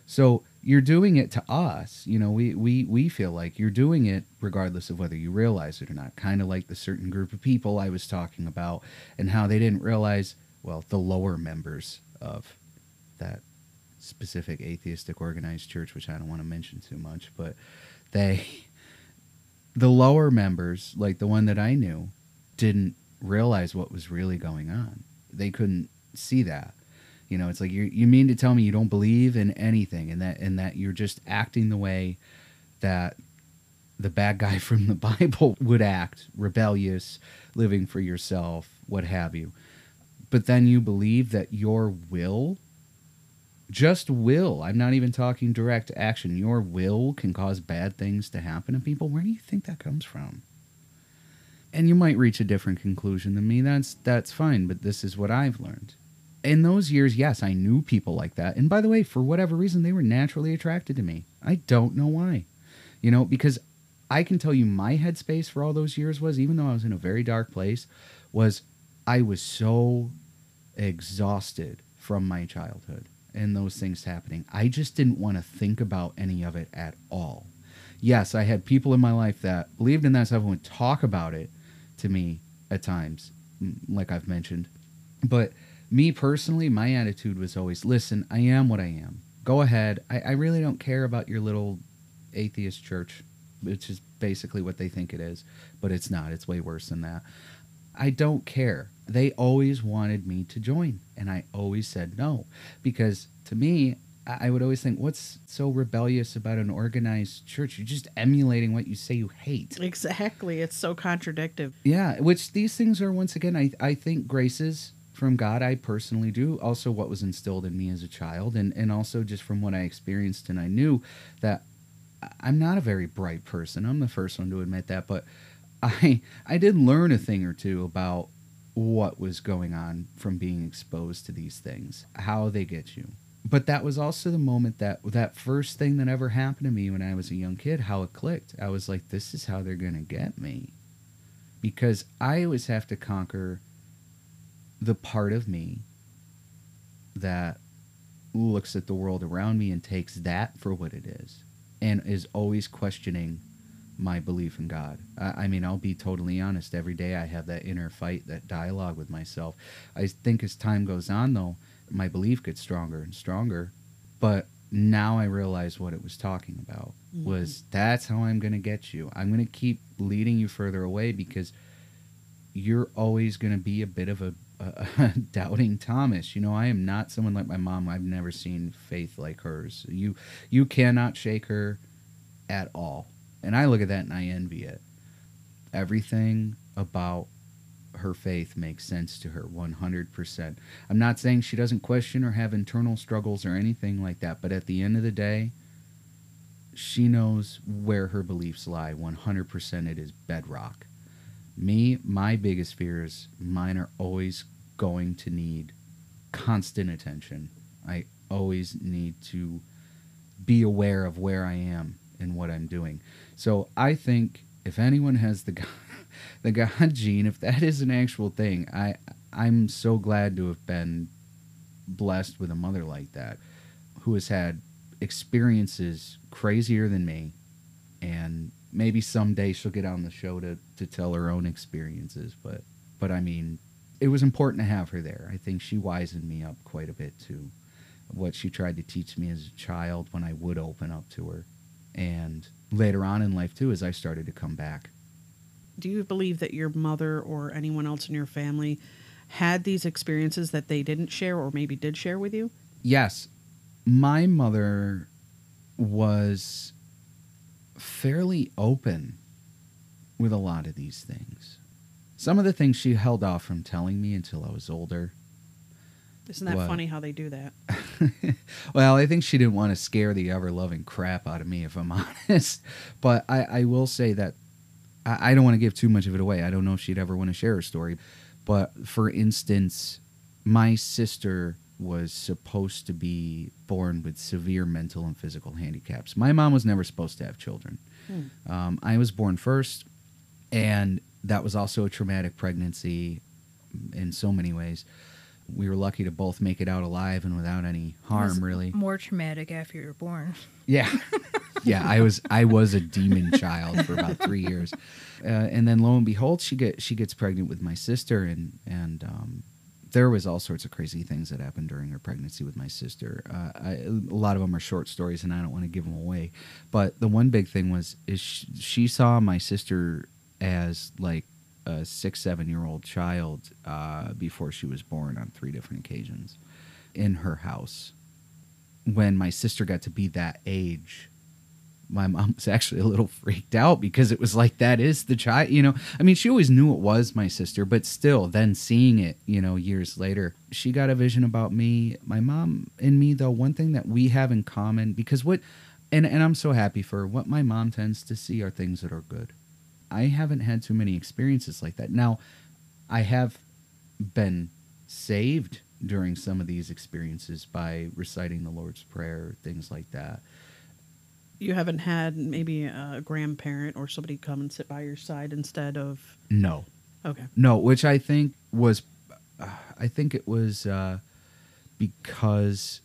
So you're doing it to us. We feel like you're doing it regardless of whether you realize it or not. Kind of like the certain group of people I was talking about, and how they didn't realize, well, the lower members of that specific atheistic organized church, which I don't want to mention too much, but the lower members, like the one that I knew, didn't realize what was really going on. They couldn't see that. It's like, you mean to tell me you don't believe in anything, and that you're just acting the way that the bad guy from the Bible would act, rebellious, living for yourself, what have you. But then you believe that your will, just will, I'm not even talking direct action, your will can cause bad things to happen to people? Where do you think that comes from? And you might reach a different conclusion than me. That's fine, but this is what I've learned. In those years, yes, I knew people like that. And by the way, for whatever reason, they were naturally attracted to me. I don't know why. Because I can tell you my headspace for all those years was, even though I was in a very dark place, was I was so exhausted from my childhood and those things happening. I just didn't want to think about any of it at all. Yes, I had people in my life that believed in that stuff and would talk about it to me at times, like I've mentioned. But me personally, my attitude was always, listen, I am what I am. Go ahead. I really don't care about your little atheist church, which is basically what they think it is. But it's not. It's way worse than that. I don't care. They always wanted me to join, and I always said no. Because to me, I would always think, what's so rebellious about an organized church? You're just emulating what you say you hate. Exactly. It's so contradictory. Yeah, which these things are, once again, I think, graces from God. I personally do. Also what was instilled in me as a child, and also just from what I experienced, and I knew that I'm not a very bright person. I'm the first one to admit that, but I did learn a thing or two about what was going on from being exposed to these things, how they get you. But that was also the moment that first thing that ever happened to me when I was a young kid, how it clicked. I was like, this is how they're going to get me. Because I always have to conquer the part of me that looks at the world around me and takes that for what it is, and is always questioning my belief in God. I mean, I'll be totally honest. Every day I have that inner fight, that dialogue with myself. I think as time goes on, though, my belief gets stronger and stronger. But now I realize what it was talking about. Was that's how I'm going to get you. I'm going to keep leading you further away, because you're always going to be a bit of a doubting Thomas. I am not someone like my mom. I've never seen faith like hers. You cannot shake her at all. And I look at that and I envy it. Everything about her faith makes sense to her 100%. I'm not saying she doesn't question or have internal struggles or anything like that, but at the end of the day, she knows where her beliefs lie. 100% it is bedrock. Me, my biggest fears, mine are always going to need constant attention. I always need to be aware of where I am and what I'm doing. So I think if anyone has the God gene, if that is an actual thing, I'm so glad to have been blessed with a mother like that, who has had experiences crazier than me, and maybe someday she'll get on the show to tell her own experiences. But I mean, it was important to have her there. I think she wisened me up quite a bit to what she tried to teach me as a child when I would open up to her, and later on in life too, as I started to come back. Do you believe that your mother or anyone else in your family had these experiences that they didn't share or maybe did share with you? Yes. My mother was fairly open with a lot of these things. Some of the things she held off from telling me until I was older. Isn't that funny how they do that? Well, I think she didn't want to scare the ever-loving crap out of me, if I'm honest. But I will say that I don't want to give too much of it away. I don't know if she'd ever want to share her story. But, for instance, my sister was supposed to be born with severe mental and physical handicaps. My mom was never supposed to have children. I was born first, and that was also a traumatic pregnancy in so many ways. We were lucky to both make it out alive and without any harm, really. More traumatic after you were born. Yeah. Yeah, I was a demon child for about 3 years. And then lo and behold, she gets pregnant with my sister, and there was all sorts of crazy things that happened during her pregnancy with my sister. A lot of them are short stories, and I don't want to give them away. But the one big thing is she saw my sister as like a 6-7-year-old child before she was born on 3 different occasions in her house. When my sister got to be that age, my mom was actually a little freaked out because it was like, that is the child, you know. I mean, she always knew it was my sister, but still, then seeing it, you know, years later, she got a vision about me. My mom and me, though, one thing that we have in common, because and I'm so happy for her, what my mom tends to see are things that are good. I haven't had too many experiences like that. Now, I have been saved during some of these experiences by reciting the Lord's Prayer, things like that. You haven't had maybe a grandparent or somebody come and sit by your side instead of... No. Okay. No, which I think it was because,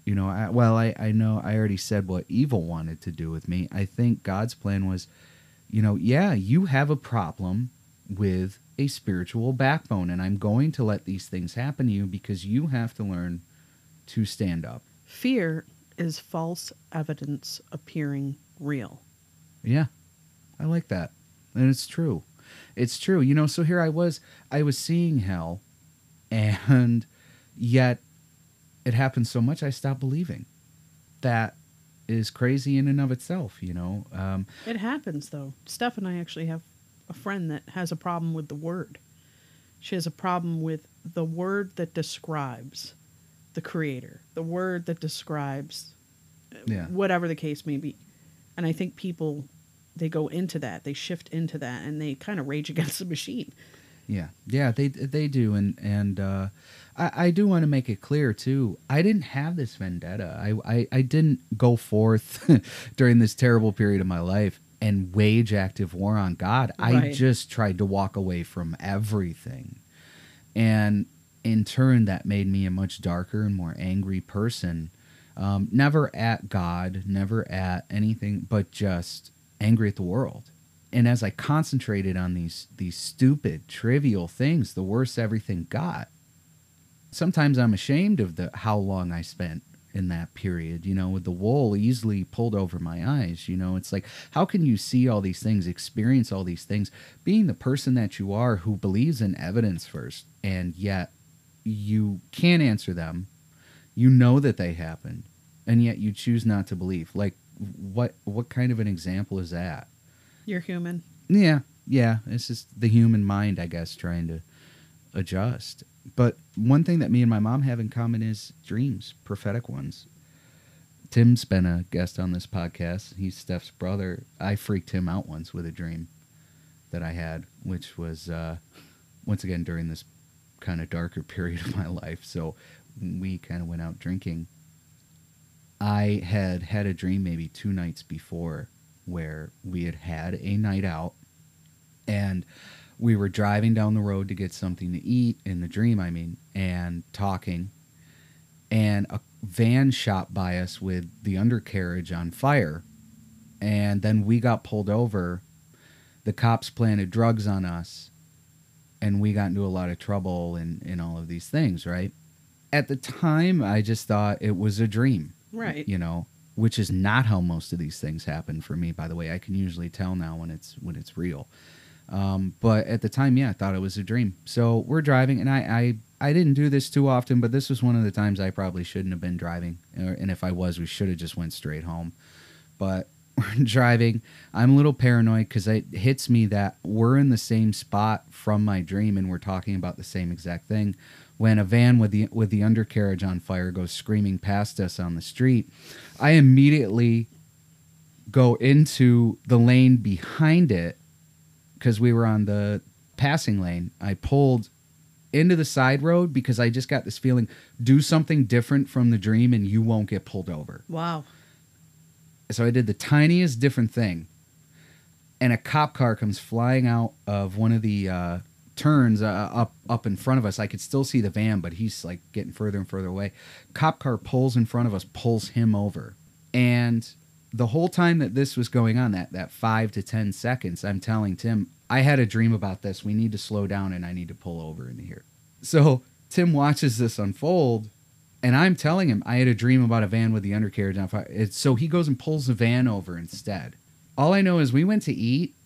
you know, I know I already said what evil wanted to do with me. I think God's plan was, you know, yeah, you have a problem with a spiritual backbone, and I'm going to let these things happen to you because you have to learn to stand up. Fear is false evidence appearing real. Yeah, I like that. And it's true. It's true. You know, so here I was seeing hell, and yet it happened so much I stopped believing. That is crazy in and of itself, you know. It happens, though. Steph and I actually have a friend that has a problem with the word. She has a problem with the word that describes the creator, the word that describes whatever the case may be. And I think people, they go into that, they shift into that, and they kind of rage against the machine. Yeah, they do, and I do want to make it clear too. I didn't have this vendetta. I didn't go forth during this terrible period of my life and wage active war on God. Right. I just tried to walk away from everything, and in turn, that made me a much darker and more angry person. Never at God, never at anything, but just angry at the world. And as I concentrated on these stupid, trivial things, the worse everything got. Sometimes I'm ashamed of how long I spent in that period, you know, with the wool easily pulled over my eyes. You know, it's like, how can you see all these things, experience all these things, being the person that you are who believes in evidence first, and yet you can't answer them. You know that they happened, and yet you choose not to believe. Like, what kind of an example is that? You're human. Yeah. It's just the human mind, I guess, trying to adjust. But one thing that me and my mom have in common is dreams, prophetic ones. Tim's been a guest on this podcast. He's Steph's brother. I freaked him out once with a dream that I had, which was, once again, during this kind of darker period of my life. So we kind of went out drinking. I had a dream maybe 2 nights before where we had a night out, and we were driving down the road to get something to eat, in the dream, I mean, and talking, and a van shot by us with the undercarriage on fire. And then we got pulled over. The cops planted drugs on us, and we got into a lot of trouble and all of these things, right? At the time, I just thought it was a dream. Right. You know, which is not how most of these things happen for me, by the way. I can usually tell now when it's real. But at the time, yeah, I thought it was a dream. So we're driving, and I didn't do this too often, but this was one of the times I probably shouldn't have been driving. And if I was, we should have just went straight home. But we're driving. I'm a little paranoid because it hits me that we're in the same spot from my dream, and we're talking about the same exact thing. When a van with the undercarriage on fire goes screaming past us on the street, I immediately go into the lane behind it because we were on the passing lane. I pulled into the side road because I just got this feeling, do something different from the dream and you won't get pulled over. Wow. So I did the tiniest different thing, and a cop car comes flying out of one of the turns up in front of us. I could still see the van, but he's like getting further and further away. Cop car pulls in front of us, pulls him over. And the whole time that this was going on, that 5 to 10 seconds, I'm telling Tim, I had a dream about this. We need to slow down and I need to pull over into here. So Tim watches this unfold, and I'm telling him I had a dream about a van with the undercarriage on fire. So he goes and pulls the van over instead. All I know is we went to eat,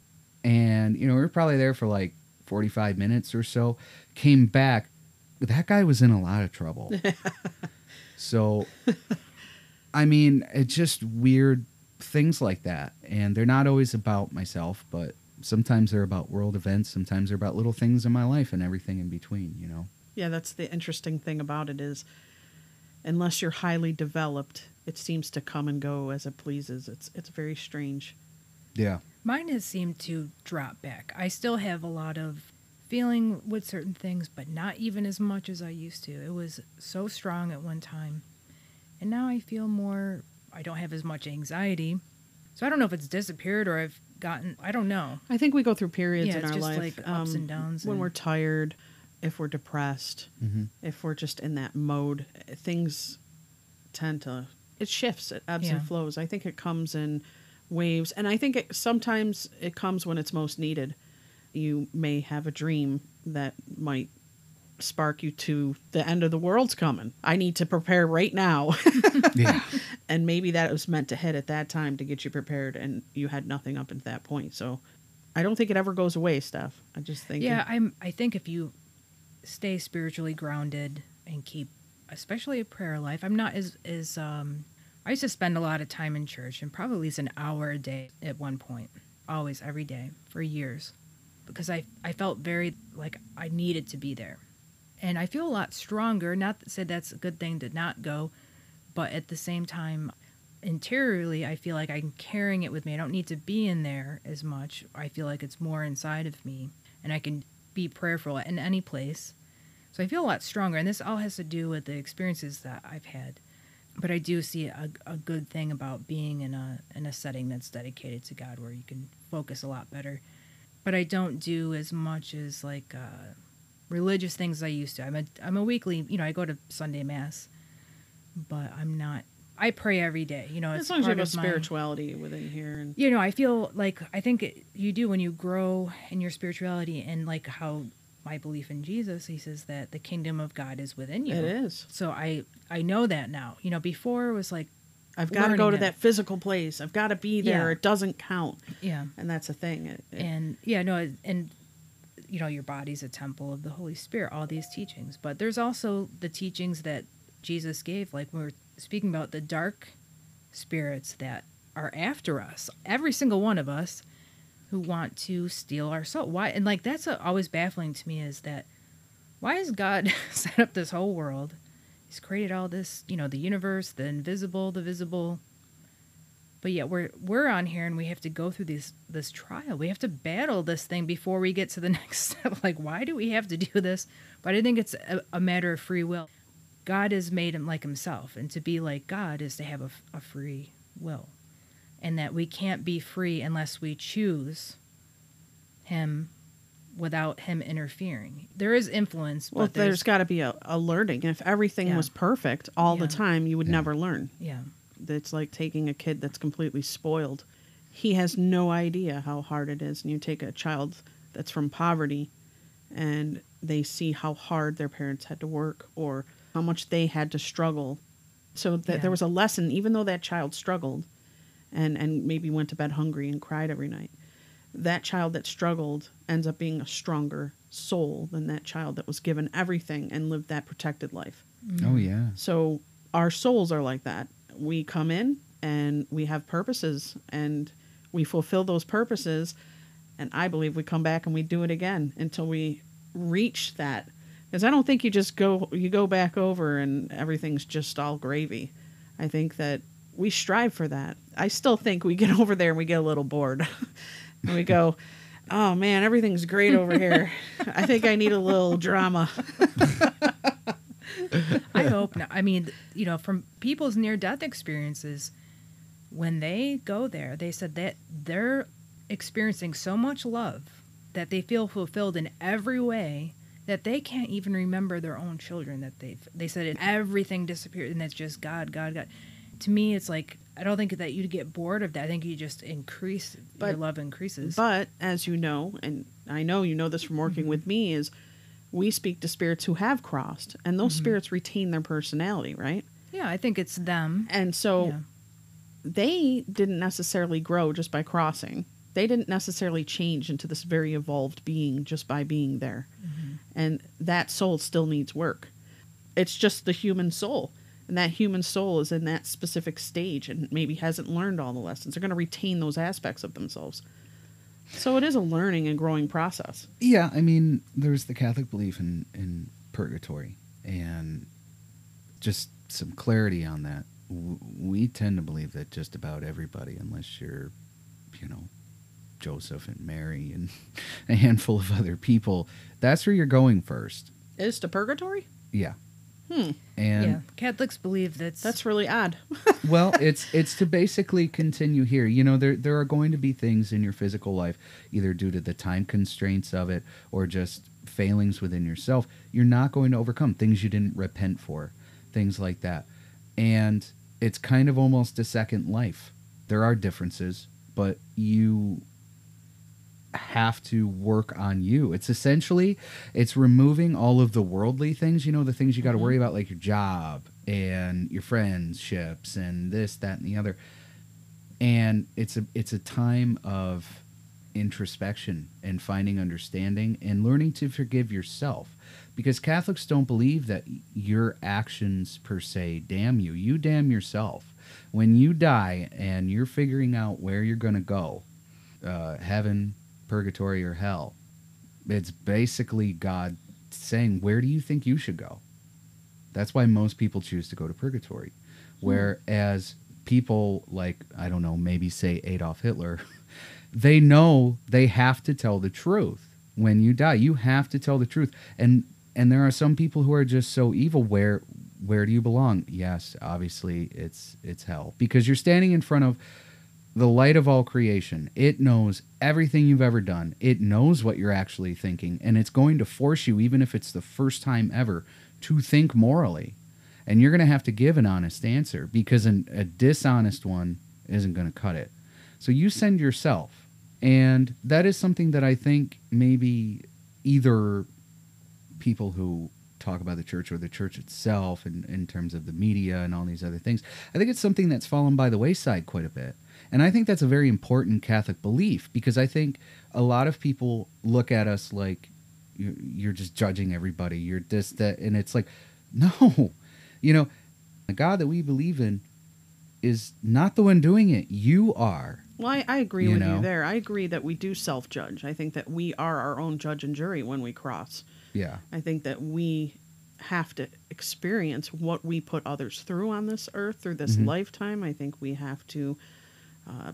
and we were probably there for like 45 minutes or so, came back. That guy was in a lot of trouble. So, I mean, it's just weird things like that. And they're not always about myself, but sometimes they're about world events. Sometimes they're about little things in my life and everything in between, Yeah, that's the interesting thing about it is, unless you're highly developed, it seems to come and go as it pleases. It's very strange. Yeah. Mine has seemed to drop back. I still have a lot of feeling with certain things, but not even as much as I used to. It was so strong at one time. And now I feel more, I don't have as much anxiety. So I don't know if it's disappeared or I've gotten, I don't know. I think we go through periods Yeah, in it's our just life. like ups and downs. When and- we're tired, if we're depressed, Mm-hmm. if we're just in that mode, things tend to, it shifts, it ebbs and Yeah. flows. I think it comes in waves. And I think sometimes it comes when it's most needed. You may have a dream that might spark you to the end of the world's coming. I need to prepare right now. Yeah. And maybe that was meant to hit at that time to get you prepared, and you had nothing up until that point. So I don't think it ever goes away, Steph. I just think I think if you stay spiritually grounded and keep, especially a prayer life, I'm not as I used to spend a lot of time in church, and probably at least an hour a day at one point, always, every day, for years, because I felt very like I needed to be there. And I feel a lot stronger, not to say that's a good thing to not go, but at the same time, interiorly, I feel like I'm carrying it with me. I don't need to be in there as much. I feel like it's more inside of me, and I can be prayerful in any place. So I feel a lot stronger, and this all has to do with the experiences that I've had. But I do see a good thing about being in a setting that's dedicated to God, where you can focus a lot better. But I don't do as much as like religious things as I used to. I'm a weekly, I go to Sunday Mass, but I'm not. I pray every day. as It's long as you part have a of my spirituality within here. And I feel like I think you do when you grow in your spirituality, and like how my belief in Jesus, he says that the kingdom of God is within you. it is. So I know that now. Before it was like, I've got to go learning to it. that physical place. I've got to be there. Yeah. It doesn't count. yeah. And that's the thing. And your body's a temple of the Holy Spirit, all these teachings. But there's also the teachings that Jesus gave, like we were speaking about the dark spirits that are after us, every single one of us, who want to steal our soul. Why? And like that's always baffling to me, is that why has God set up this whole world? He's created all this, the universe, the invisible, the visible. But yet we're on here and we have to go through this trial. We have to battle this thing before we get to the next step. Like, why do we have to do this? But I think it's a matter of free will. God has made him like himself, and to be like God is to have a free will. And that we can't be free unless we choose him without him interfering. There is influence, Well, but there's got to be a learning. If everything Yeah. was perfect all the Yeah. time, you would never learn. Yeah. It's like taking a kid that's completely spoiled. He has no idea how hard it is. And you take a child that's from poverty and they see how hard their parents had to work or how much they had to struggle. So that there was a lesson, even though that child struggled and maybe went to bed hungry and cried every night. That child that struggled ends up being a stronger soul than that child that was given everything and lived that protected life. Oh, yeah. So our souls are like that. We come in and we have purposes and we fulfill those purposes. And I believe we come back and we do it again until we reach that. Because I don't think you go back over and everything's just all gravy. I think that we strive for that. I still think we get over there and we get a little bored. And we go, oh man, everything's great over here. I think I need a little drama. I hope not. I mean, from people's near-death experiences, when they go there, they said that they're experiencing so much love that they feel fulfilled in every way that they can't even remember their own children. That they said everything disappeared and it's just God, God, God. To me, it's like, I don't think that you get bored of that. I think you just increase, your love increases. But as you know, and I know you know this from working with me, is we speak to spirits who have crossed, and those spirits retain their personality, right? Yeah, I think it's them. And so they didn't necessarily grow just by crossing. They didn't necessarily change into this very evolved being just by being there. And that soul still needs work. It's just the human soul. And that human soul is in that specific stage and maybe hasn't learned all the lessons. They're going to retain those aspects of themselves. So it is a learning and growing process. Yeah, I mean, there's the Catholic belief in purgatory. And just some clarity on that. We tend to believe that just about everybody, unless you're, Joseph and Mary and a handful of other people, that's where you're going first. Is to purgatory? Yeah. And Catholics believe that's really odd. Well, it's to basically continue here. There are going to be things in your physical life, either due to the time constraints of it or just failings within yourself, you're not going to overcome. Things you didn't repent for, things like that. And it's kind of almost a second life. There are differences, but you have to work on you. It's removing all of the worldly things, the things you got to worry about, like your job and your friendships and this, that, and the other. And it's a time of introspection and finding understanding and learning to forgive yourself, because Catholics don't believe that your actions per se damn you. You damn yourself. When you die and you're figuring out where you're going to go, heaven, purgatory, or hell, it's basically God saying, where do you think you should go? That's why most people choose to go to purgatory. Whereas people like, I don't know, maybe say Adolf Hitler, they know they have to tell the truth. When you die, you have to tell the truth. And there are some people who are just so evil. Where do you belong? Yes, obviously it's hell, because you're standing in front of the light of all creation. It knows everything you've ever done. It knows what you're actually thinking, and it's going to force you, even if it's the first time ever, to think morally. And you're going to have to give an honest answer, because a dishonest one isn't going to cut it. So you send yourself. And that is something that I think maybe either people who talk about the church or the church itself in terms of the media and all these other things, I think it's something that's fallen by the wayside quite a bit. And I think that's a very important Catholic belief, because I think a lot of people look at us like you're just judging everybody. You're this, that, and it's like, no, the God that we believe in is not the one doing it. You are. Well, I agree with you there. I agree that we do self-judge. I think that we are our own judge and jury when we cross. Yeah. I think that we have to experience what we put others through on this earth, through this lifetime. I think we have to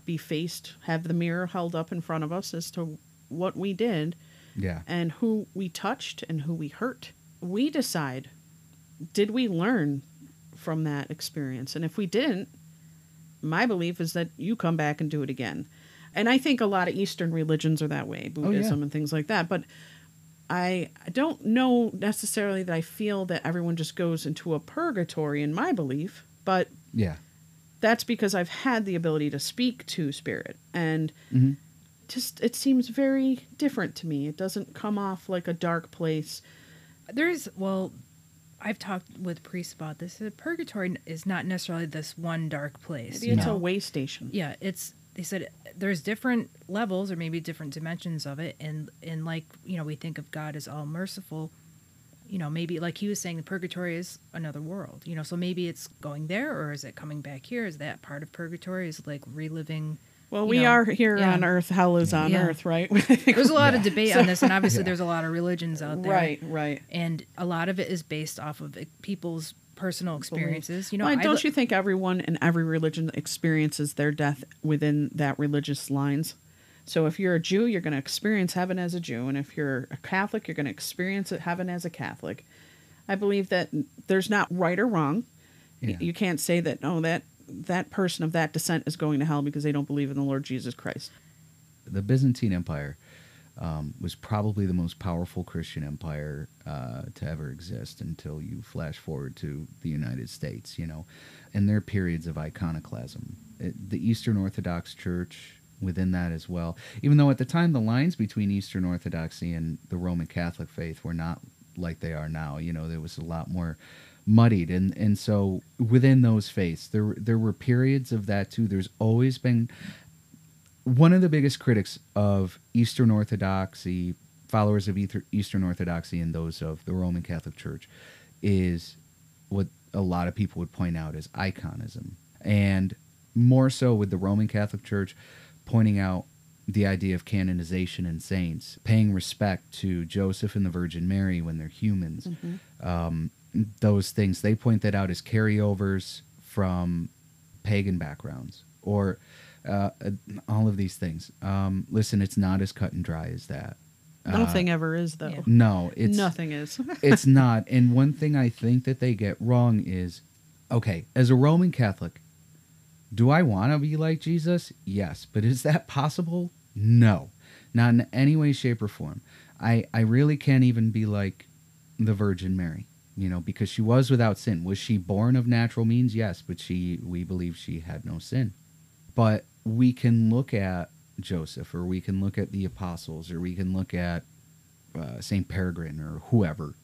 be faced, have the mirror held up in front of us as to what we did, and who we touched and who we hurt. We decide, did we learn from that experience? And if we didn't, my belief is that you come back and do it again. And I think a lot of Eastern religions are that way, Buddhism and things like that. But I don't know necessarily that I feel that everyone just goes into a purgatory in my belief, but Yeah. that's because I've had the ability to speak to spirit, and just it seems very different to me. It doesn't come off like a dark place. I've talked with priests about this. Purgatory is not necessarily this one dark place. Maybe it's a way station. Yeah, they said there's different levels or maybe different dimensions of it, and like, you know, we think of God as all merciful. You know, maybe like he was saying, the purgatory is another world. You know, so maybe it's going there, or is it coming back here? Is that part of purgatory? Is it like reliving? Well, we are here on Earth. Hell is on Earth, right? There's a lot of debate on this, and obviously there's a lot of religions out there. Right. And a lot of it is based off of people's personal experiences. You know, well, don't you think everyone in every religion experiences their death within that religious lines? So if you're a Jew, you're going to experience heaven as a Jew, and if you're a Catholic, you're going to experience heaven as a Catholic. I believe that there's not right or wrong. Yeah. You can't say that, that person of that descent is going to hell because they don't believe in the Lord Jesus Christ. The Byzantine Empire was probably the most powerful Christian empire to ever exist until you flash forward to the United States, you know, and their periods of iconoclasm. The Eastern Orthodox Church within that as well, even though at the time the lines between Eastern Orthodoxy and the Roman Catholic faith were not like they are now. You know, there was a lot more muddied, and so within those faiths there were periods of that too. There's always been one of the biggest critics of Eastern Orthodoxy, followers of Eastern Orthodoxy, and those of the Roman Catholic Church, is what a lot of people would point out as iconism, and more so with the Roman Catholic Church pointing out the idea of canonization and saints, paying respect to Joseph and the Virgin Mary when they're humans. Those things, they point that out as carryovers from pagan backgrounds, or all of these things. Listen, it's not as cut and dry as that. Nothing ever is, though. Yeah. No, nothing is. It's not. And one thing I think that they get wrong is, okay, as a Roman Catholic, do I want to be like Jesus? Yes. But is that possible? No. Not in any way, shape, or form. I really can't even be like the Virgin Mary, you know, because she was without sin. Was she born of natural means? Yes, but we believe she had no sin. But we can look at Joseph, or we can look at the apostles, or we can look at St. Peregrine or whoever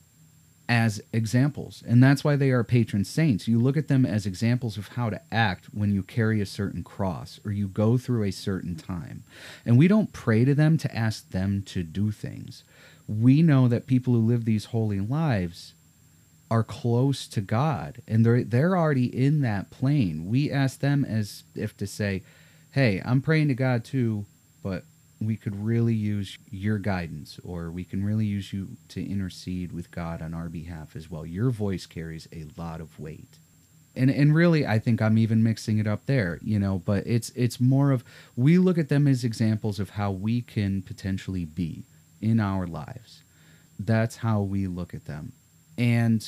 as examples. And that's why they are patron saints. You look at them as examples of how to act when you carry a certain cross or you go through a certain time. And we don't pray to them to ask them to do things. We know that people who live these holy lives are close to God, and they're already in that plane. We ask them as if to say, hey, I'm praying to God too, but we could really use your guidance, or we can really use you to intercede with God on our behalf as well. Your voice carries a lot of weight. And really, I think I'm even mixing it up there, you know, but it's more of, we look at them as examples of how we can potentially be in our lives. That's how we look at them. And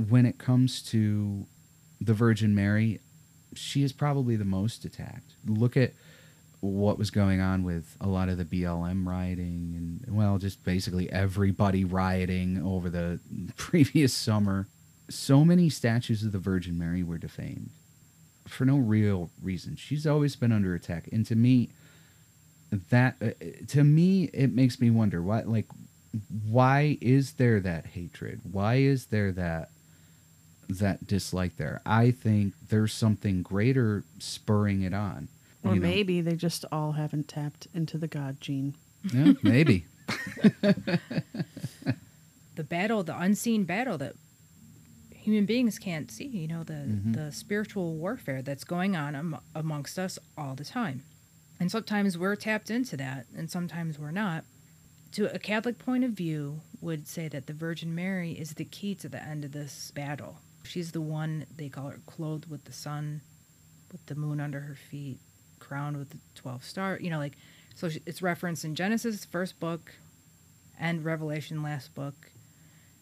when it comes to the Virgin Mary, she is probably the most attacked. Look at what was going on with a lot of the BLM rioting, and, well, just basically everybody rioting over the previous summer. So many statues of the Virgin Mary were defamed for no real reason. She's always been under attack. And to me, it makes me wonder, why is there that hatred? Why is there that dislike there? I think there's something greater spurring it on. Or maybe they just all haven't tapped into the God gene. Yeah, maybe. The unseen battle that human beings can't see, you know, the spiritual warfare that's going on amongst us all the time. And sometimes we're tapped into that, and sometimes we're not. To a Catholic point of view, would say that the Virgin Mary is the key to the end of this battle. She's the one, they call her, clothed with the sun, with the moon under her feet, crowned with the 12 stars, you know, like, so it's referenced in Genesis, first book, and Revelation, last book.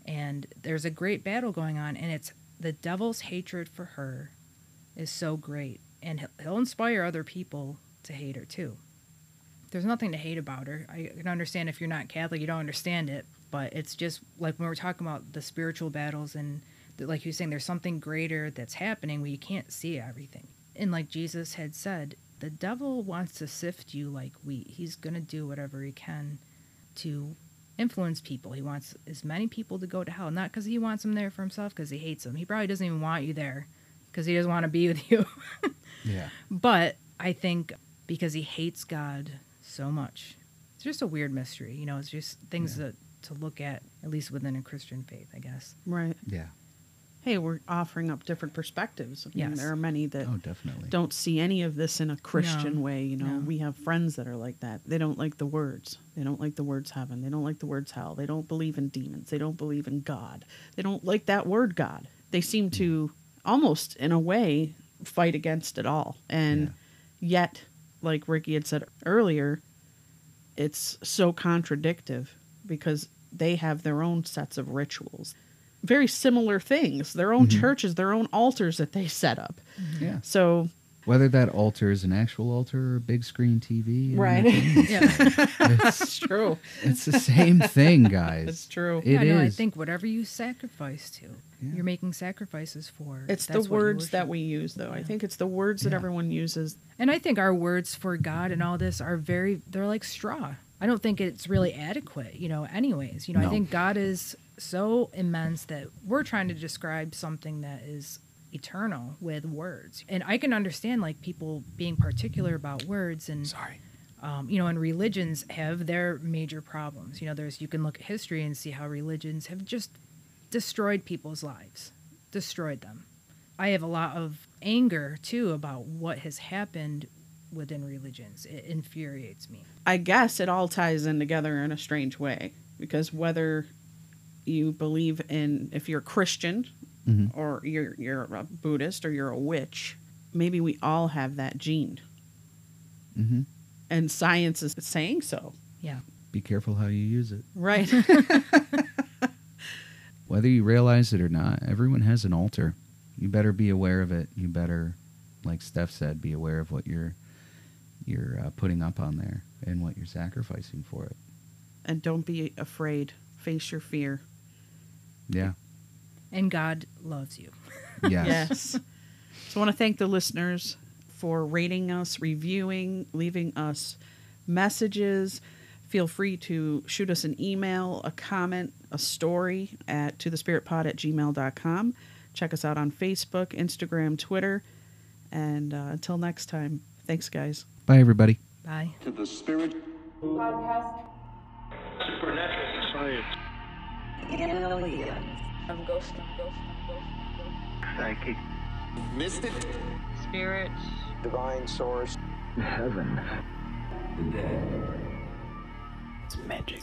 And there's a great battle going on, and it's the devil's hatred for her is so great, and he'll inspire other people to hate her too. There's nothing to hate about her. I can understand if you're not Catholic, you don't understand it. But it's just like when we're talking about the spiritual battles and like you're saying, there's something greater that's happening where you can't see everything. And like Jesus had said, the devil wants to sift you like wheat. He's going to do whatever he can to influence people. He wants as many people to go to hell, not because he wants them there for himself, because he hates them. He probably doesn't even want you there because he doesn't want to be with you. Yeah. But I think because he hates God so much, it's just a weird mystery. You know, it's just things to look at least within a Christian faith, I guess. Right. Yeah. Hey, we're offering up different perspectives. I mean, Yes. there are many that Definitely. don't see any of this in a Christian way. You know, No. we have friends that are like that. They don't like the words. They don't like the words heaven. They don't like the words hell. They don't believe in demons. They don't believe in God. They don't like that word God. They seem to almost, in a way, fight against it all. And yet, like Ricky had said earlier, it's so contradictory because they have their own sets of rituals. Very similar things, their own churches, their own altars that they set up. Yeah. So Whether that altar is an actual altar or a big screen TV. Right. It's true. It's the same thing, guys. It's true. It No, I is. think whatever you sacrifice to, you're making sacrifices for. It's the That's what you words that worship. we use, though. I think it's the words that Yeah. everyone uses. And I think our words for God and all this are they're like straw. I don't think it's really adequate, anyways. I No. think God is so immense that we're trying to describe something that is eternal with words. And I can understand like people being particular about words and and religions have their major problems. You can look at history and see how religions have just destroyed people's lives, destroyed them. I have a lot of anger too about what has happened within religions. It infuriates me. I guess it all ties in together in a strange way, because whether you believe in, if you're Christian or you're a Buddhist or you're a witch, maybe we all have that gene. Mm-hmm. And science is saying so. Yeah. Be careful how you use it. Right. Whether you realize it or not, everyone has an altar. You better be aware of it. You better, like Steph said, be aware of what you're putting up on there and what you're sacrificing for it. And don't be afraid. Face your fear. Yeah. And God loves you. Yes. Yes. So I want to thank the listeners for rating us, reviewing, leaving us messages. Feel free to shoot us an email, a comment, a story at tothespiritpod@gmail.com. Check us out on Facebook, Instagram, Twitter. And until next time, thanks, guys. Bye, everybody. Bye. To the Spirit Podcast. Supernatural Science Aliens. I'm ghost. Psychic Mystic Spirits. Divine Source Heaven. The Dead It's magic.